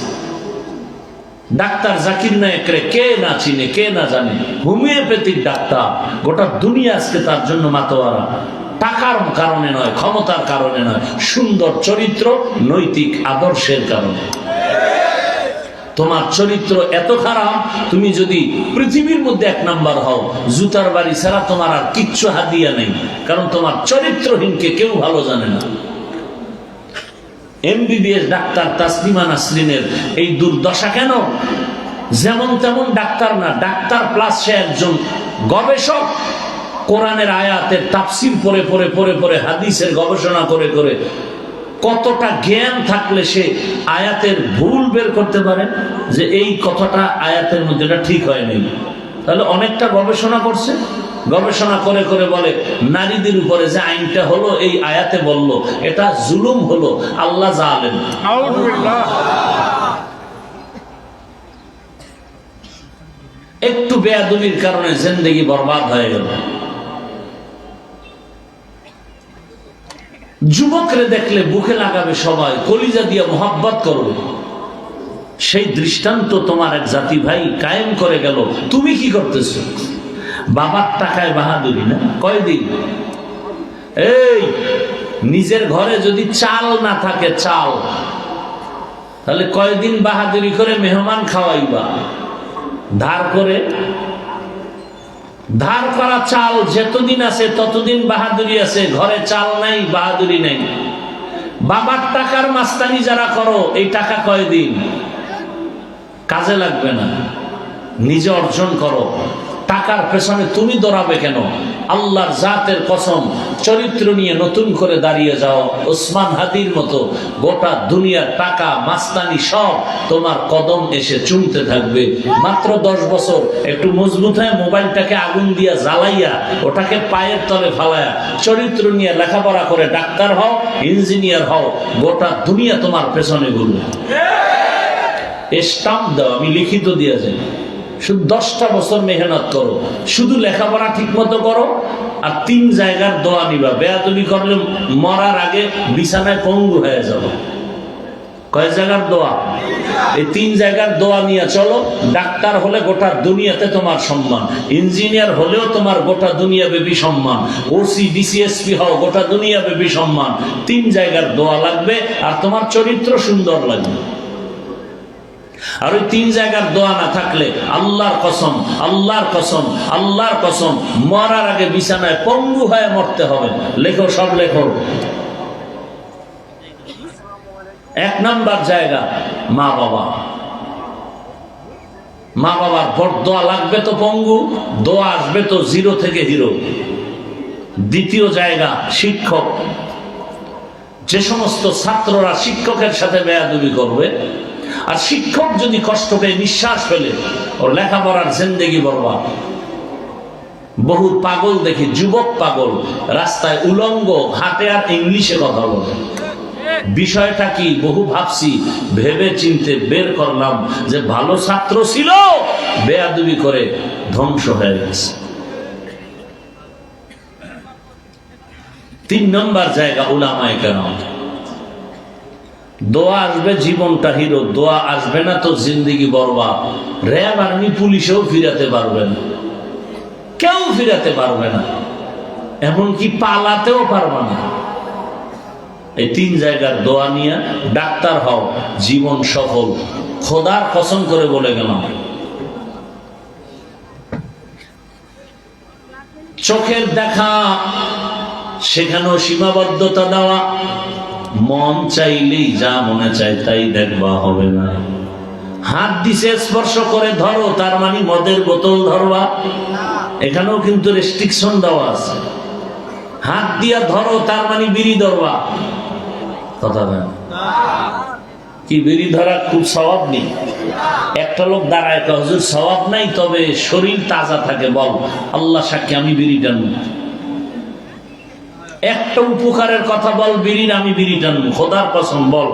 ডাক্তার জাকির নায়েকরে কে না চিনে, কে না জানে? হোমিওপ্যাথিক ডাক্তার, গোটা দুনিয়া আজকে তার জন্য মাতোয়ারা। টাকার কারণে নয়, ক্ষমতার কারণে নয়, সুন্দর চরিত্র, নৈতিক আদর্শের কারণে। তোমার চরিত্র এত খারাপ, তুমি যদি পৃথিবীর মধ্যে 1 নাম্বার হও, জুতার বাড়ি ছাড়া তোমার আর কিচ্ছু হাদিয়া নেই, কারণ তোমার চরিত্রহীনকে কেউ ভালো জানে না। এমবিবিএস ডাক্তার তাসলিমা নাসরিনের এই দুর্দশা কেন? যেমন তেমন ডাক্তার না, ডাক্তার প্লাস সে একজন গবেষক। কোরআনের আয়াতের তাফসীর পড়ে পড়ে পড়ে পড়ে, হাদিসের গবেষণা করে করে কতটা জ্ঞান থাকলে সে আয়াতের ভুল বের করতে পারে যে এই কথাটা আয়াতের মধ্যে এটা ঠিক হয়নি। তাহলে অনেকটা গবেষণা করছে, গবেষণা করে করে বলে নারীদের উপরে যে আইনটা হলো এই আয়াতে বললো এটা জুলুম হলো, আল্লাহ জালেম। একটু বেয়াদবির কারণে জিন্দেগি বরবাদ হয়ে গেল। যুবকরে দেখলে বুকে লাগাবে সবাই, কলিজা দিয়ে মোহাব্বত করবে। সেই দৃষ্টান্ত তোমার এক জাতি ভাই কায়েম করে গেল। তুমি কি করতেছ? বাবার টাকায় বাহাদুরি না? কয়দিন? এই নিজের ঘরে যদি চাল না থাকে, চাল, তাহলে কয়দিন বাহাদুরি করে মেহমান খাওয়াইবা? ধার করে, ধার করা চাল যতদিন আছে ততদিন বাহাদুরি আছে। ঘরে চাল নাই, বাহাদুরি নাই। বাবার টাকার মাস্তানি যারা করো, এই টাকা কয়দিন? কাজে লাগবে না, নিজে অর্জন করো। টাকার পেছনে তুমি দৌড়াবে কেন? আল্লাহর জাতের কসম, চরিত্র নিয়ে নতুন করে দাঁড়িয়ে যাও। ওসমান হাদির মতো গোটা দুনিয়ার টাকা মাস্তানি সব তোমার কদম এসে চুমতে থাকবে। মাত্র 10 বছর একটু মজবুত হয়ে মোবাইলটাকে আগুন দিয়া জ্বালাইয়া ওটাকে পায়ের তলে ফালায়া চরিত্র নিয়ে লেখাপড়া করে ডাক্তার হও, ইঞ্জিনিয়ার হও, গোটা দুনিয়া তোমার পেছনে ঘুরবে। স্টাম্প দাও, আমি লিখিত দিয়ে যাই। শুধু 10টা বছর মেহনত করো, শুধু লেখাপড়া ঠিক মতো করো, আর 3 জায়গার দোয়া নিবা। বেয়াদবি করলে মরার আগে বিছানায় পঙ্গু হয়ে যাবো। কয় জায়গার দোয়া? এই 3 জায়গার দোয়া নিয়ে চলো। ডাক্তার হলে গোটা দুনিয়াতে তোমার সম্মান, ইঞ্জিনিয়ার হলেও তোমার গোটা দুনিয়া ব্যাপী সম্মান, ওসি ডিসিএসপি হও, গোটা দুনিয়া ব্যাপী সম্মান। 3 জায়গার দোয়া লাগবে, আর তোমার চরিত্র সুন্দর লাগবে। আর ওই 3 জায়গার দোয়া না থাকলে আল্লাহর কসম, আল্লাহর কসম, আল্লাহর কসম, মরার আগে বিছানায় পঙ্গু হয়ে মরতে হবে। লেখো, সব লেখো। 1 নাম্বার জায়গা মা বাবা। মা বাবার ভোট দোয়া লাগবে তো পঙ্গু, দোয়া আসবে তো 0 থেকে হিরো। দ্বিতীয় জায়গা শিক্ষক। যে সমস্ত ছাত্ররা শিক্ষকের সাথে বেয়াদবি করবে, আর শিক্ষক যদি কষ্ট পেয়ে নিঃশ্বাস ফেলে, ওর লেখাপড়ার জিন্দেগি বরবাদ। বহু পাগল দেখি, যুবক পাগল, রাস্তায় উলঙ্গ হাঁটে আর ইংলিশে কথা বলে। বিষয়টা কি? বহু ভাবছি, ভেবে চিনতে বের করলাম যে ভালো ছাত্র ছিল, বেয়াদবি করে ধ্বংস হয়ে গেছে। 3 নম্বর জায়গা উলামায়ে কেরাম। দোয়া আসবে, জীবনটা হিরো। দোয়া আসবে না তো জিন্দেগি বরবাদ। র্যাব আর্মি পুলিশেও ফিরাতে পারবে না, কেউ ফিরাতে পারবে না, এমনকি পালাতেও পারবে না। এই 3 জায়গার দোয়া নিয়ে ডাক্তার হও, জীবন সফল। খোদার কসম করে বলে গেলাম, চোখের দেখা সেখানেও সীমাবদ্ধতা দেওয়া। মন চাইলেই যা মনে চায় তাই দেখবা, হবে না। হাত দিছে স্পর্শ করে ধরো, তার মানে মদের বোতল ধরবা, এখানেও কিন্তু রেস্ট্রিকশন দেওয়া আছে। হাত দিয়া ধরো তার মানে বিড়ি ধরবা, কথা না কি? বিড়ি ধরা খুব স্বভাব নেই। একটা লোক দাঁড়ায় হুজুর স্বভাব নাই, তবে শরীর তাজা থাকে। বল, আল্লাহ সাক্ষী আমি বিড়ি টানবো। একটা উপকারের কথা বল, বিড়ির আমি বিড়ি টানবো, খোদার কসম বল।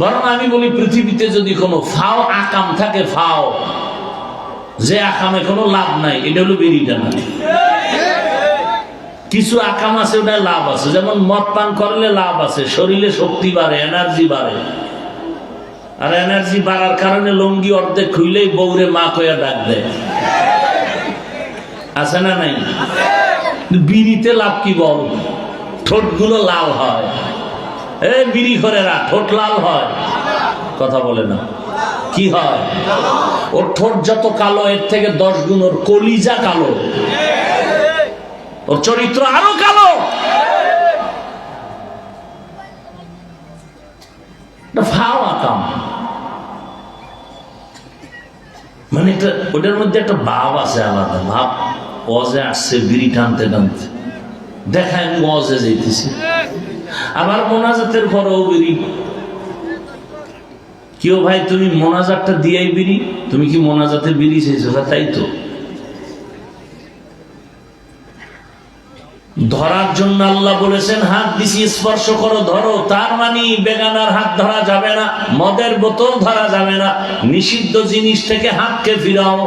বরং আমি বলি, পৃথিবীতে যদি কোনো ফাও আকাম থাকে, ফাও যে আকামে কোনো লাভ নাই, এটা হলো বিড়ি টানা। কিছু আকাম আছে ওটা লাভ আছে, যেমন মদ পান করলে লাভ আছে, শরীরে শক্তি বাড়ে, এনার্জি বাড়ে। আর এনার্জি বাড়ার কারণে লঙ্গি অর্ধেক খুইলেই বউরে মা কইয়া ডাক দেয়, আছে না নাই? বিড়িতে লাভ কি বল? ঠোঁটগুলো লাল হয়। এই বিড়ি ঘরেরা ঠোঁট লাল হয়, কথা বলে না। কি হয়? ওর ঠোঁট যত কালো, এর থেকে 10 গুণ ওর কলিজা কালো, ওর চরিত্র আরো কালো। ফাও আকাম মানে ওটার মধ্যে একটা ভাব আছে, আলাদা ভাব। ওয়াজে আসছে বিড়ি টানতে টানতে, দেখায় আমি ওয়াজে যাইতেছি, আবার মোনাজাতের পরেও বিড়ি। কেউ ভাই তুমি মোনাজাতটা দিয়াই বিড়ি, তুমি কি মোনাজাতে বিড়ি চাইছো? তাই তো। ধরার জন্য আল্লাহ বলেছেন হাত দিছি স্পর্শ করো, ধরো, তার মানে বেগানার হাত ধরা যাবে না, মদের বোতল ধরা যাবে না। নিষিদ্ধ জিনিস থেকে হাতকে ফিরাও,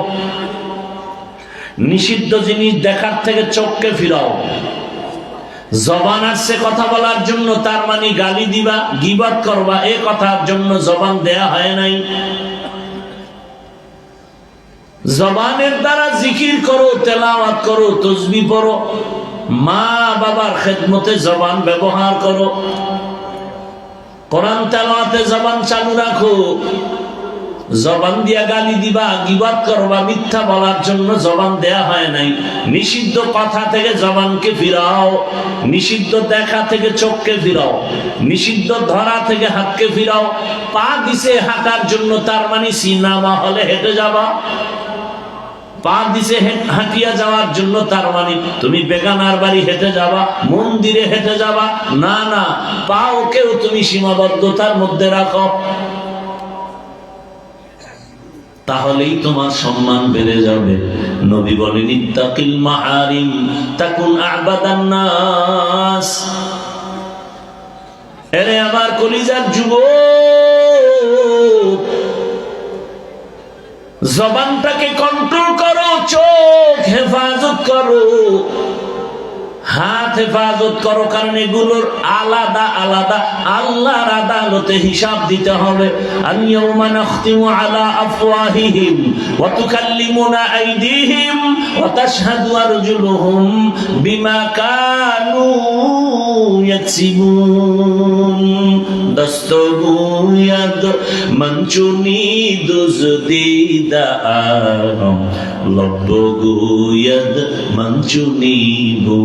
নিষিদ্ধ জিনিস দেখার থেকে চোখকে ফিরাও। জবান আসছে কথা বলার জন্য, তার মানে গালি দিবা, গীবত করবা, এ কথার জন্য জবান দেয়া হয় নাই। জবানের দ্বারা জিকির করো, তেলাওয়াত করো, তাসবিহ পড়ো, মা বাবার খেদমতে জবান ব্যবহার করো, কোরআন তেলাওয়াতে জবান চালু রাখো। জবান দিয়া গালি দিবা, গীবত করবা, মিথ্যা বলার জন্য জবান দেয়া হয় নাই। নিষিদ্ধ কথা থেকে জবানকে ফিরাও, নিষিদ্ধ দেখা থেকে চোখকে ফিরাও, নিষিদ্ধ ধরা থেকে হাতকে ফিরাও। পা দিছে হাঁটার জন্য, তার মানে সিনেমা হলে হেঁটে যাবা। পা দিছে হাঁটিয়া যাওয়ার জন্য, তার মানে তুমি বেগানার বাড়ি হেঁটে যাবা, মন্দিরে হেঁটে যাবা না। না, পাওকেও তুমি সীমাবদ্ধতার মধ্যে রাখো, তাহলেই তোমার সম্মান বেড়ে যাবে। নবী বলেন ইত্তাকিল মাহারিম তাকুন আবাদান নাস। এরে আমার কলিজার যুবক, জবানটাকে কন্ট্রোল করো, চোখ হেফাজত করো, হাত হেফাজত করো, কারণ এগুলোর আলাদা আলাদা আল্লাহর আদালতে হিসাব দিতে হবে। আল-ইয়াওমা নাখতিমু আলা আফওয়াহিহিম ওয়া তুকাল্লিমুনা আইদিহিম ওয়া তাশহাদু আরজুলুহুম বিমা কানু ইয়াকসিবুন। দস্তগুয়াদ মঞ্চুনি দুজদিদা আরম লব্বগুয়াদ মঞ্চুনি বু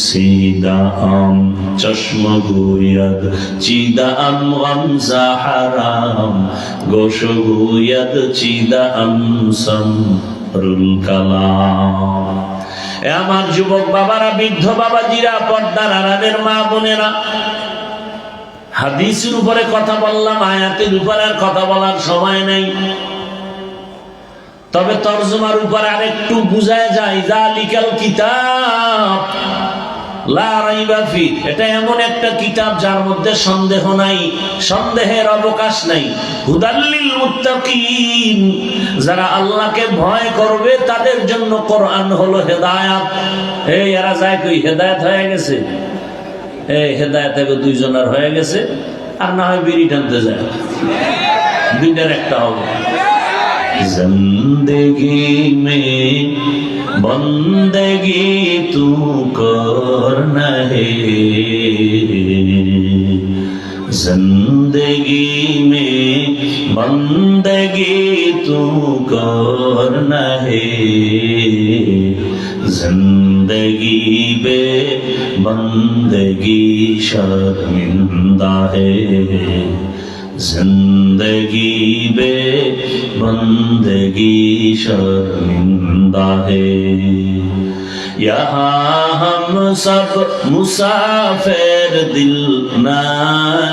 সিদাম চশমগুয়াদ চিদাম গামজা হারাম গোশগুয়াদ চিদাম সমরুল কালাম। আমার যুবক বাবারা, বৃদ্ধ বাবাজিরা, পর্দার আড়ালের মা বোনেরা, হাদিসের উপরে কথা বললাম, আয়াতের উপরে আর কথা বলার সময় নেই। তবে তরজমার উপরে আরেকটু বুঝায় যায়, যালিকাল কিতাব লা রাইবা ফি। এটা এমন একটা কিতাব যার মধ্যে সন্দেহ নাই, সন্দেহের অবকাশ নাই। হুদাল্লিল মুত্তাকিন, যারা আল্লাহকে ভয় করবে তাদের জন্য কোরআন হলো হেদায়েত। এই এরা যায় কই? হেদায়েত হয়ে গেছে। এই হেদায়েত থেকে 2 জনের হয়ে গেছে, আর না হয় বিড়ি টানতে যায়, দুইটার একটা হবে। জিন্দেগি মে বন্দেগি তু করনা হে, জিন্দেগি মে बंदगी तू करना है जिंदगी बे बंदगी शर्मिंदा है जिंदगी बे बंदगी शर्मिंदा है यहाँ हम सब मुसाफिर दिल ना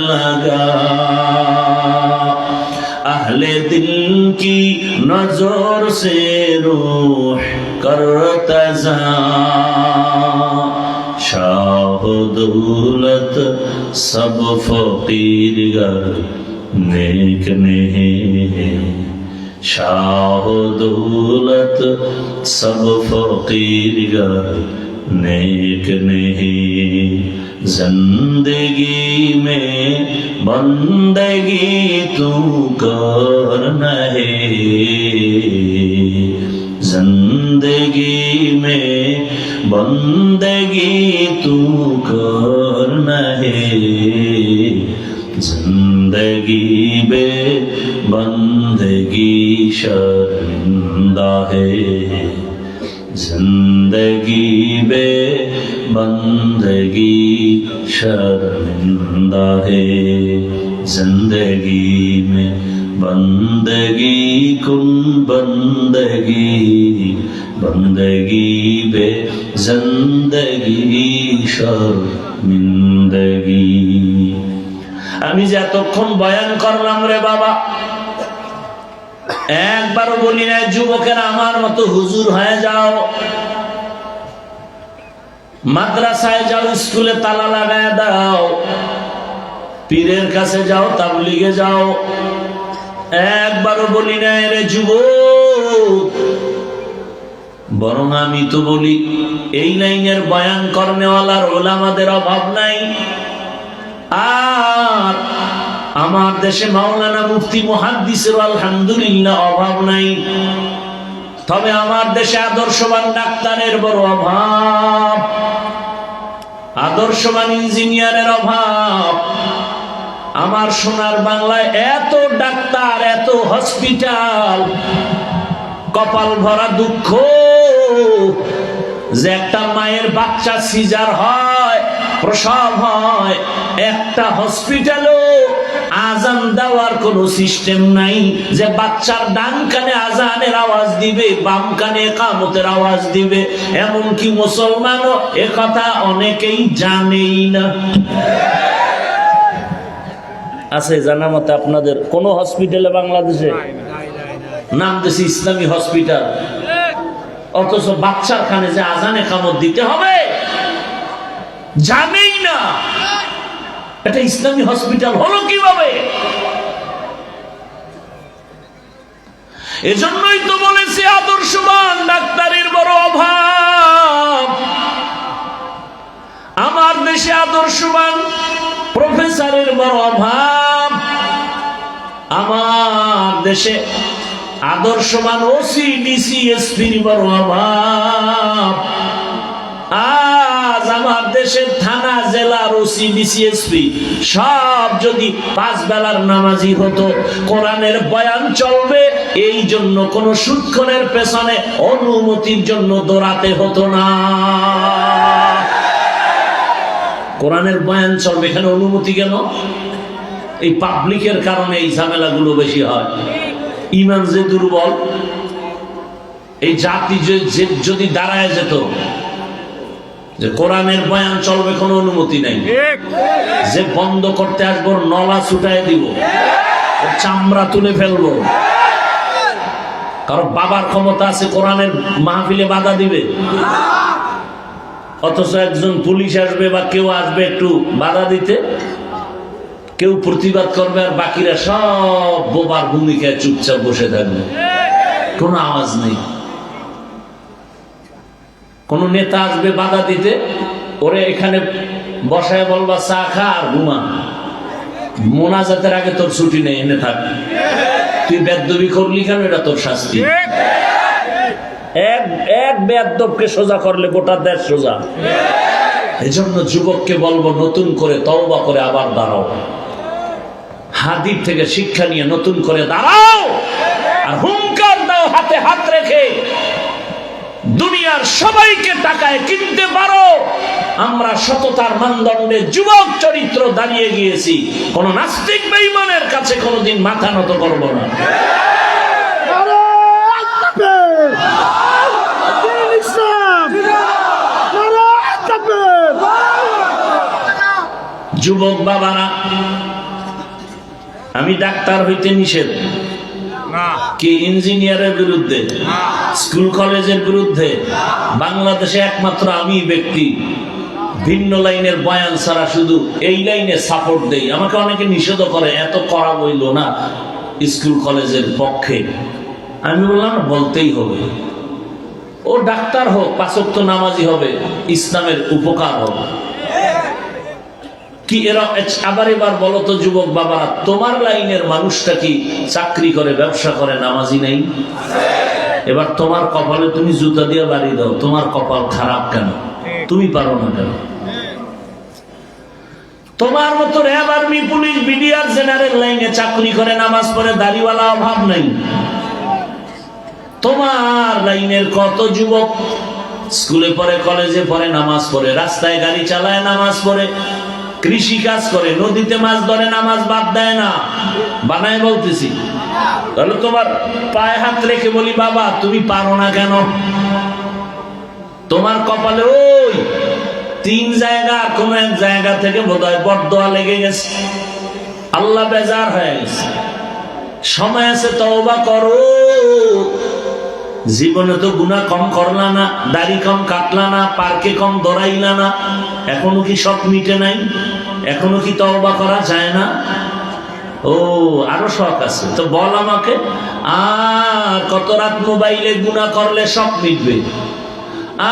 लगा अहले दिल की नजर से रूह करता जा शाह दौलत सब फकीर गर नेक नहीं शाह दौलत सब फकीर गर नेक नहीं जिंदगी में बंदगी तू करना है जिंदगी में बंदगी तू करना है जिंदगी बे बंदगी शर्मिंदा है जिंदगी बे बंदगी शर्मिंदा है जिंदगी में बंदगी कुन बंदगी बंदगी बे जिंदगी शर्मिंदगी আমি যে এতক্ষণ বয়ান করলাম রে বাবা একবারও বলি না যুবকেরা আমার মতো হুজুর হয়ে যাও মাদ্রাসায় যাও স্কুলে তালা লাগায় দাও পীরের কাছে যাও তাবলিগে যাও একবারও বলি না রে যুবক বরং আমি তো বলি এই লাইনের বয়ান করনেওয়ালার ওলামাদের অভাব নাই আর আমার দেশে মাওলানা মুফতি মুহাদ্দিসের আলহামদুলিল্লাহ অভাব নাই তবে আমার দেশে আদর্শবান ডাক্তারের বড় অভাব আদর্শবান ইঞ্জিনিয়ারের অভাব আমার সোনার বাংলায় এত ডাক্তার এত হসপিটাল কপাল ভরা দুঃখ যে একটা মায়ের বাচ্চা সিজার হয় প্রসব হয় একটা হসপিটালও আজান দেওয়ার কোনো সিস্টেম নাই যে বাচ্চার ডান কানে আজানের আওয়াজ দিবে বাম কানে ইকামতের আওয়াজ দিবে এমনকি মুসলমানও এ কথা অনেকেই জানেই না আছে জানা মতে আপনাদের কোন হসপিটালে বাংলাদেশে নাম দিয়েছে ইসলামী হসপিটাল অথচ বাচ্চার কানে যে আজান ইকামত দিতে হবে জানেই না এটা ইসলামী হসপিটাল হলো কিভাবে এজন্যই তো বলেছি আদর্শবান ডাক্তারের বড় অভাব আমার দেশে আদর্শবান প্রফেসরের বড় অভাব আমার দেশে আদর্শবান ওসি ডিসি এসপির বড় অভাব আজ আমার দেশের থানা জেলার ওসি ডিসি এসপি সব যদি 5 বেলার নামাজি হতো কোরআনের বয়ান চলবে এই জন্য কোন সুদখোরের পেছনে অনুমতির জন্য দৌড়াতে হতো না কোরআনের বয়ান চলবে এখানে অনুমতি কেন এই পাবলিকের কারণে এই ঝামেলাগুলো বেশি হয় ঈমান যে দুর্বল এই জাতি যদি দাঁড়ায় যেত যে কোরআনের বয়ান চলবে কোনো অনুমতি নাই যে বন্ধ করতে আসবো নলা ছুটায় দিব চামড়া তুলে ফেলবো কারণ বাবার ক্ষমতা আছে কোরআনের মাহফিলে বাধা দিবে অথচ একজন পুলিশ আসবে বা কেউ আসবে একটু বাধা দিতে কেউ প্রতিবাদ করবে আর বাকিরা সব বোবার ভূমিকায় চুপচাপ বসে থাকবে কোনো আওয়াজ নেই কোন নেতা আসবে বাধা দিতে ওরে এখানে বসায় বলবা চা খা আর ঘুমা মোনাজাতের আগে তোর ছুটি নেই এনে থাক তুই বেদবি করলি কেন এটা তোর শাস্তি এক বেদবকে সোজা করলে গোটা দেশ সোজা এজন্য যুবককে বলবো নতুন করে তওবা করে আবার দাঁড়াও হাদির থেকে শিক্ষা নিয়ে নতুন করে দাঁড়াও আর হুঙ্কার দাও হাতে হাত রেখে, দুনিয়ার সবাইকে টাকায় কিনতে পারো। আমরা সততার মানদণ্ডে যুবক চরিত্র দাঁড়িয়ে গিয়েছি, কোন নাস্তিক বেঈমানের কাছে কোনোদিন মাথা নত করব না। যুবক বাবারা, আমি ডাক্তার হইতে নিষেধ, কি ইঞ্জিনিয়ারের বিরুদ্ধে, স্কুল কলেজের বিরুদ্ধে। বাংলাদেশে একমাত্র আমি ব্যক্তি ভিন্ন লাইনের বয়ান ছাড়া শুধু এই লাইনে সাপোর্ট দেই। আমাকে অনেকে নিষেধ করে, এত করা বইল না স্কুল কলেজের পক্ষে। আমি বললাম বলতেই হবে, ও ডাক্তার হোক, 5 ওয়াক্ত নামাজি হবে, ইসলামের উপকার হবে। কি এরা আবার এবার বলো তো যুবক বাবারা, তোমার লাইনের মানুষটা কি চাকরি করে, ব্যবসা করে, নামাজি নেই? এবার তোমার কপালে তুমি জুতা দিয়ে বাড়ি দাও, তোমার কপাল খারাপ কেন? তুমি পারো না কেন? তোমার মতো RAB, army, police, BDR, general লাইনে চাকরি করে, নামাজ পড়ে, দাড়িওয়ালা অভাব নাই। তোমার লাইনের কত যুবক স্কুলে পড়ে, কলেজে পড়ে, নামাজ পড়ে, রাস্তায় গাড়ি চালায়, নামাজ পড়ে, কৃষি কাজ করে, নদীতে মাছ ধরে, নামাজ বাদ দেয় না। বানায় বলতেছি। তাহলে তোমার পায়ে হাত রেখে বলি, বাবা তুমি পারো না কেন? তোমার কপালে ওই 3 জায়গা, কোন এক জায়গা থেকে বোধহয় বরদোয়া লেগে গেছে, আল্লাহ বেজার হয়ে গেছে। সময় আছে, তওবা করো। জীবনে তো গুনাহ কম করলা না, দাড়ি কম কাটলা না, পার্কে কম দৌড়াইলা না, এখনো কি শখ মিটে নাই? এখনো কি তওবা করা যায় না? ও আরো শখ আছে তো বল আমাকে। আর কত রাত মোবাইলে গুনাহ করলে শখ মিটবে?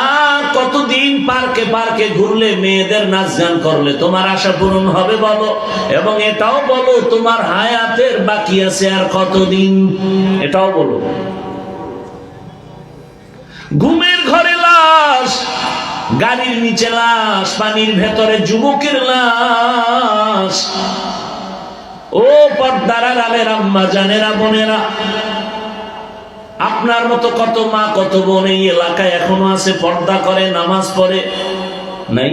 আর কতদিন পার্কে পার্কে ঘুরলে, মেয়েদের নাচ গান করলে তোমার আশা পূরণ হবে বলো? এবং এটাও বলো তোমার হায়াতের বাকি আছে আর কতদিন, এটাও বলো। ঘুমের ঘরে লাশ, গাড়ির নিচে লাশ, পানির ভেতরে যুবকের লাশ। ও পর্দার আড়ালের আম্মা জানেরা, বোনেরা, আপনার মতো কত মা, কত বোন এই এলাকায় এখনো আছে, পর্দা করে, নামাজ পড়ে নাই?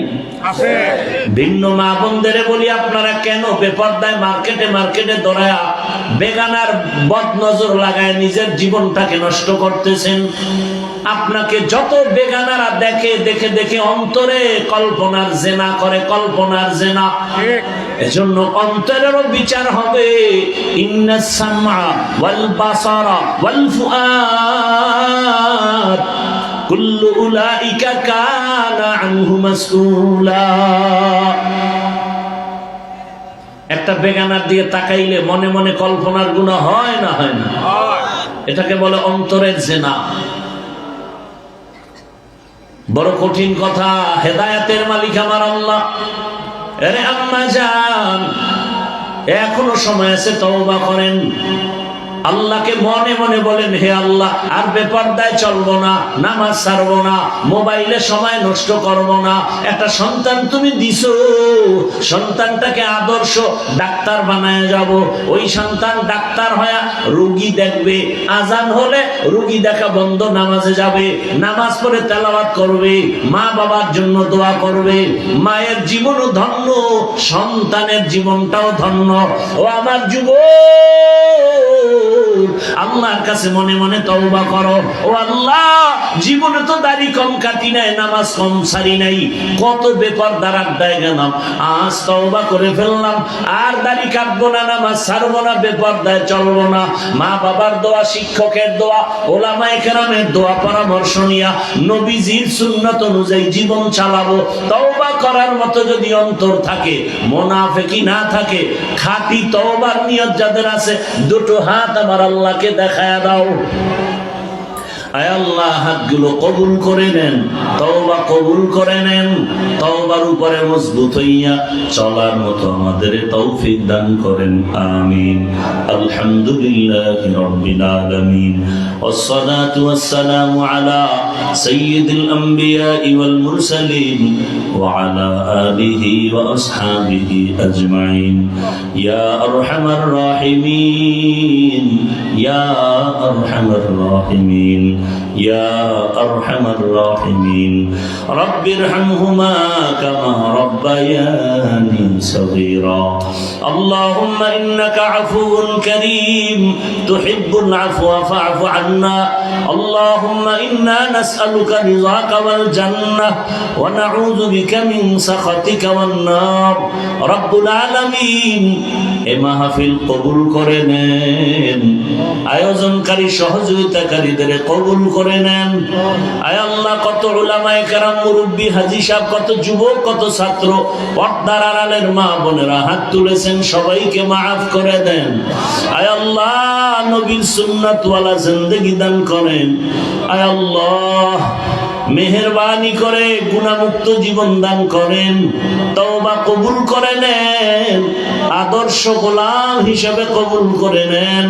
ভিন্ন মা বোনদের বলি, আপনারা কেন বেপর্দায় মার্কেটে মার্কেটে দৌড়ায়া বেগানার বদ নজর লাগায় নিজের জীবনটাকে নষ্ট করতেছেন? আপনাকে যত বেগানারা দেখে, দেখে দেখে অন্তরে কল্পনার জেনা করে, কল্পনার জেনা। এজন্য অন্তরেরও বিচার হবে। ইন্নাস সামআ ওয়াল বাসারা ওয়াল ফুআদ কুল্লু উলাইকা কানা আনহু মাসউলা। একটা বেগানার দিয়ে তাকাইলে মনে মনে কল্পনার গুনাহ হয় না? হয় না? এটাকে বলে অন্তরের জেনা। বড় কঠিন কথা। হেদায়েতের মালিক আমার আল্লাহ। আরে আম্মা জান, এখনো সময় আছে, তওবা করেন। আল্লাহকে মনে মনে বলেন, হে আল্লাহ, আর বেপরদায় চলবো না, নামাজ ছাড়বো না, মোবাইলে সময় নষ্ট করবো না। একটা সন্তান তুমি দিছো, সন্তানটাকে আদর্শ ডাক্তার বানায় যাব। ওই সন্তান ডাক্তার হয়ে রোগী দেখবে, আজান হলে রোগী দেখা বন্ধ, নামাজে যাবে, নামাজ পড়ে তেলাওয়াত করবে, মা বাবার জন্য দোয়া করবে। মায়ের জীবনও ধন্য, সন্তানের জীবনটাও ধন্য। ও আমার যুবক, আল্লাহর কাছে মনে মনে তওবা করো। ও আল্লাহ, জীবনে তো দাড়ি কম কাটি নাই, নামাজ কম সারি নাই, কত বেপরদার আড্ডায় গেলাম, আজ তওবা করে ফেললাম, আর দাড়ি কাটবো না, নামাজ ছাড়বো না, বেপরদায় চলবো না। মা বাবার দোয়া, শিক্ষকের দোয়া, ওলামায়ে কেরামের দোয়া পরামর্শ নিয়া নবীজির সুন্নাত অনুযায়ী জীবন চালাবো। তওবা করার মতো যদি অন্তর থাকে, মুনাফিকি না থাকে, খাঁটি তওবার নিয়ত যাদের আছে, দুটো হাত আমার আল্লাহকে দেখায়া দাও। আয় আল্লাহ হাতগুলো কবুল করে নেন, তওবা কবুল করে নেন, তওবার উপরে মজবুত হইয়া চলার মতো আমাদের তৌফিক দান করেন, আমিন। আলহামদুলিল্লাহি রাব্বিল আলামিন, ওয়াসসালাতু ওয়াসসালামু আলা সাইয়্যিদিল আমবিয়াই ওয়াল মুরসালিন ওয়া আলা আলিহি ওয়া আসহাবিহি আজমাইন। ইয়া আরহামার রাহিমিন, ইয়া আরহামার রাহিমিন, ইয়া আরহামার রাহিমিন। রব্বিরহামহুমা কামা রব্বায়ানি সগীরা। আল্লাহুম্মা ইন্নাকা আফুউন কারীম তুহিব্বুল আফওয়া ফা'ফু আন্না। আল্লাহুম্মা ইন্না নাসআলুকা রিযাকা ওয়াল জান্নাহ ওয়া নাউযু বিকা মিন সাখাতিকা ওয়ান নার। রব্বুল আলামিন, এ মাহফিল কবুল করে নেন, আয়োজনকারী সহযোগিতাকারীদের কবুল করে নেন। আয় আল্লাহ, কত উলামায়ে কেরাম, মুরব্বী, হাজী সাহেব, কত যুবক, কত ছাত্র, পর্দার আড়ালের মা বোনেরা হাত তুলেছেন, সবাইকে মাফ করে দেন। আয় আল্লাহ, নবীর সুন্নাতওয়ালা জিন্দেগি দান করেন। আয় আল্লাহ, মেহেরবানি করে গুনাহমুক্ত জীবন দান করেন, তওবা কবুল করে নেন, আদর্শ গোলাম হিসেবে কবুল করে নেন।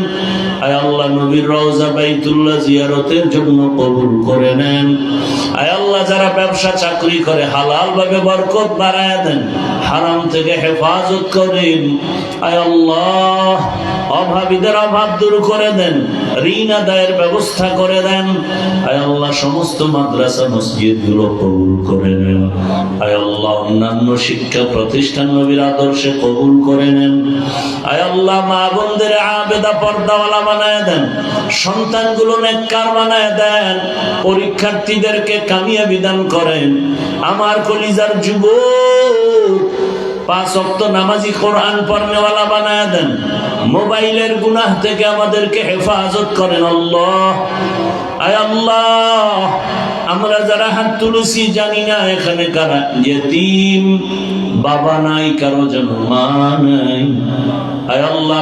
আয় আল্লাহ, নবীর রওজা বাইতুল্লাহ জিয়ারতের জন্য কবুল করে নেন। আয় আল্লাহ, যারা ব্যবসা চাকরি করে হালাল ভাবে বরকত বাড়ায় দেন, হারাম থেকে হেফাজত করেন। আয় আল্লাহ, অভাবীদের অভাব দূর করে দেন, ঋণ আদায়ের ব্যবস্থা করে দেন। আয় আল্লাহ, সমস্ত মাদ্রাসা মসজিদ গুলো কবুল করে নেন। আয় আল্লাহ, অন্যান্য শিক্ষা প্রতিষ্ঠান নবীর আদর্শে কবুল করে নেন। আয় আল্লাহ, মা বোনদের আবেদা পর্দাওয়ালা বানায় দেন, সন্তানগুলো নেককার বানায় দেন, পরীক্ষার্থীদেরকে কামিয়াবি দান করেন। আমার কলিজার যুবক, 5 ওয়াক্ত নামাজি, কোরআন পড়নেওয়ালা বানায় দেন, মোবাইলের গুনাহ থেকে আমাদেরকে হেফাজত করেন আল্লাহ। আয় আল্লাহ, আমরা যারা হাত তুলেছি জানি না এখানে কারা ইয়েতিম, বাবা নাই, কারো যেন মা নাই। আয় আল্লাহ,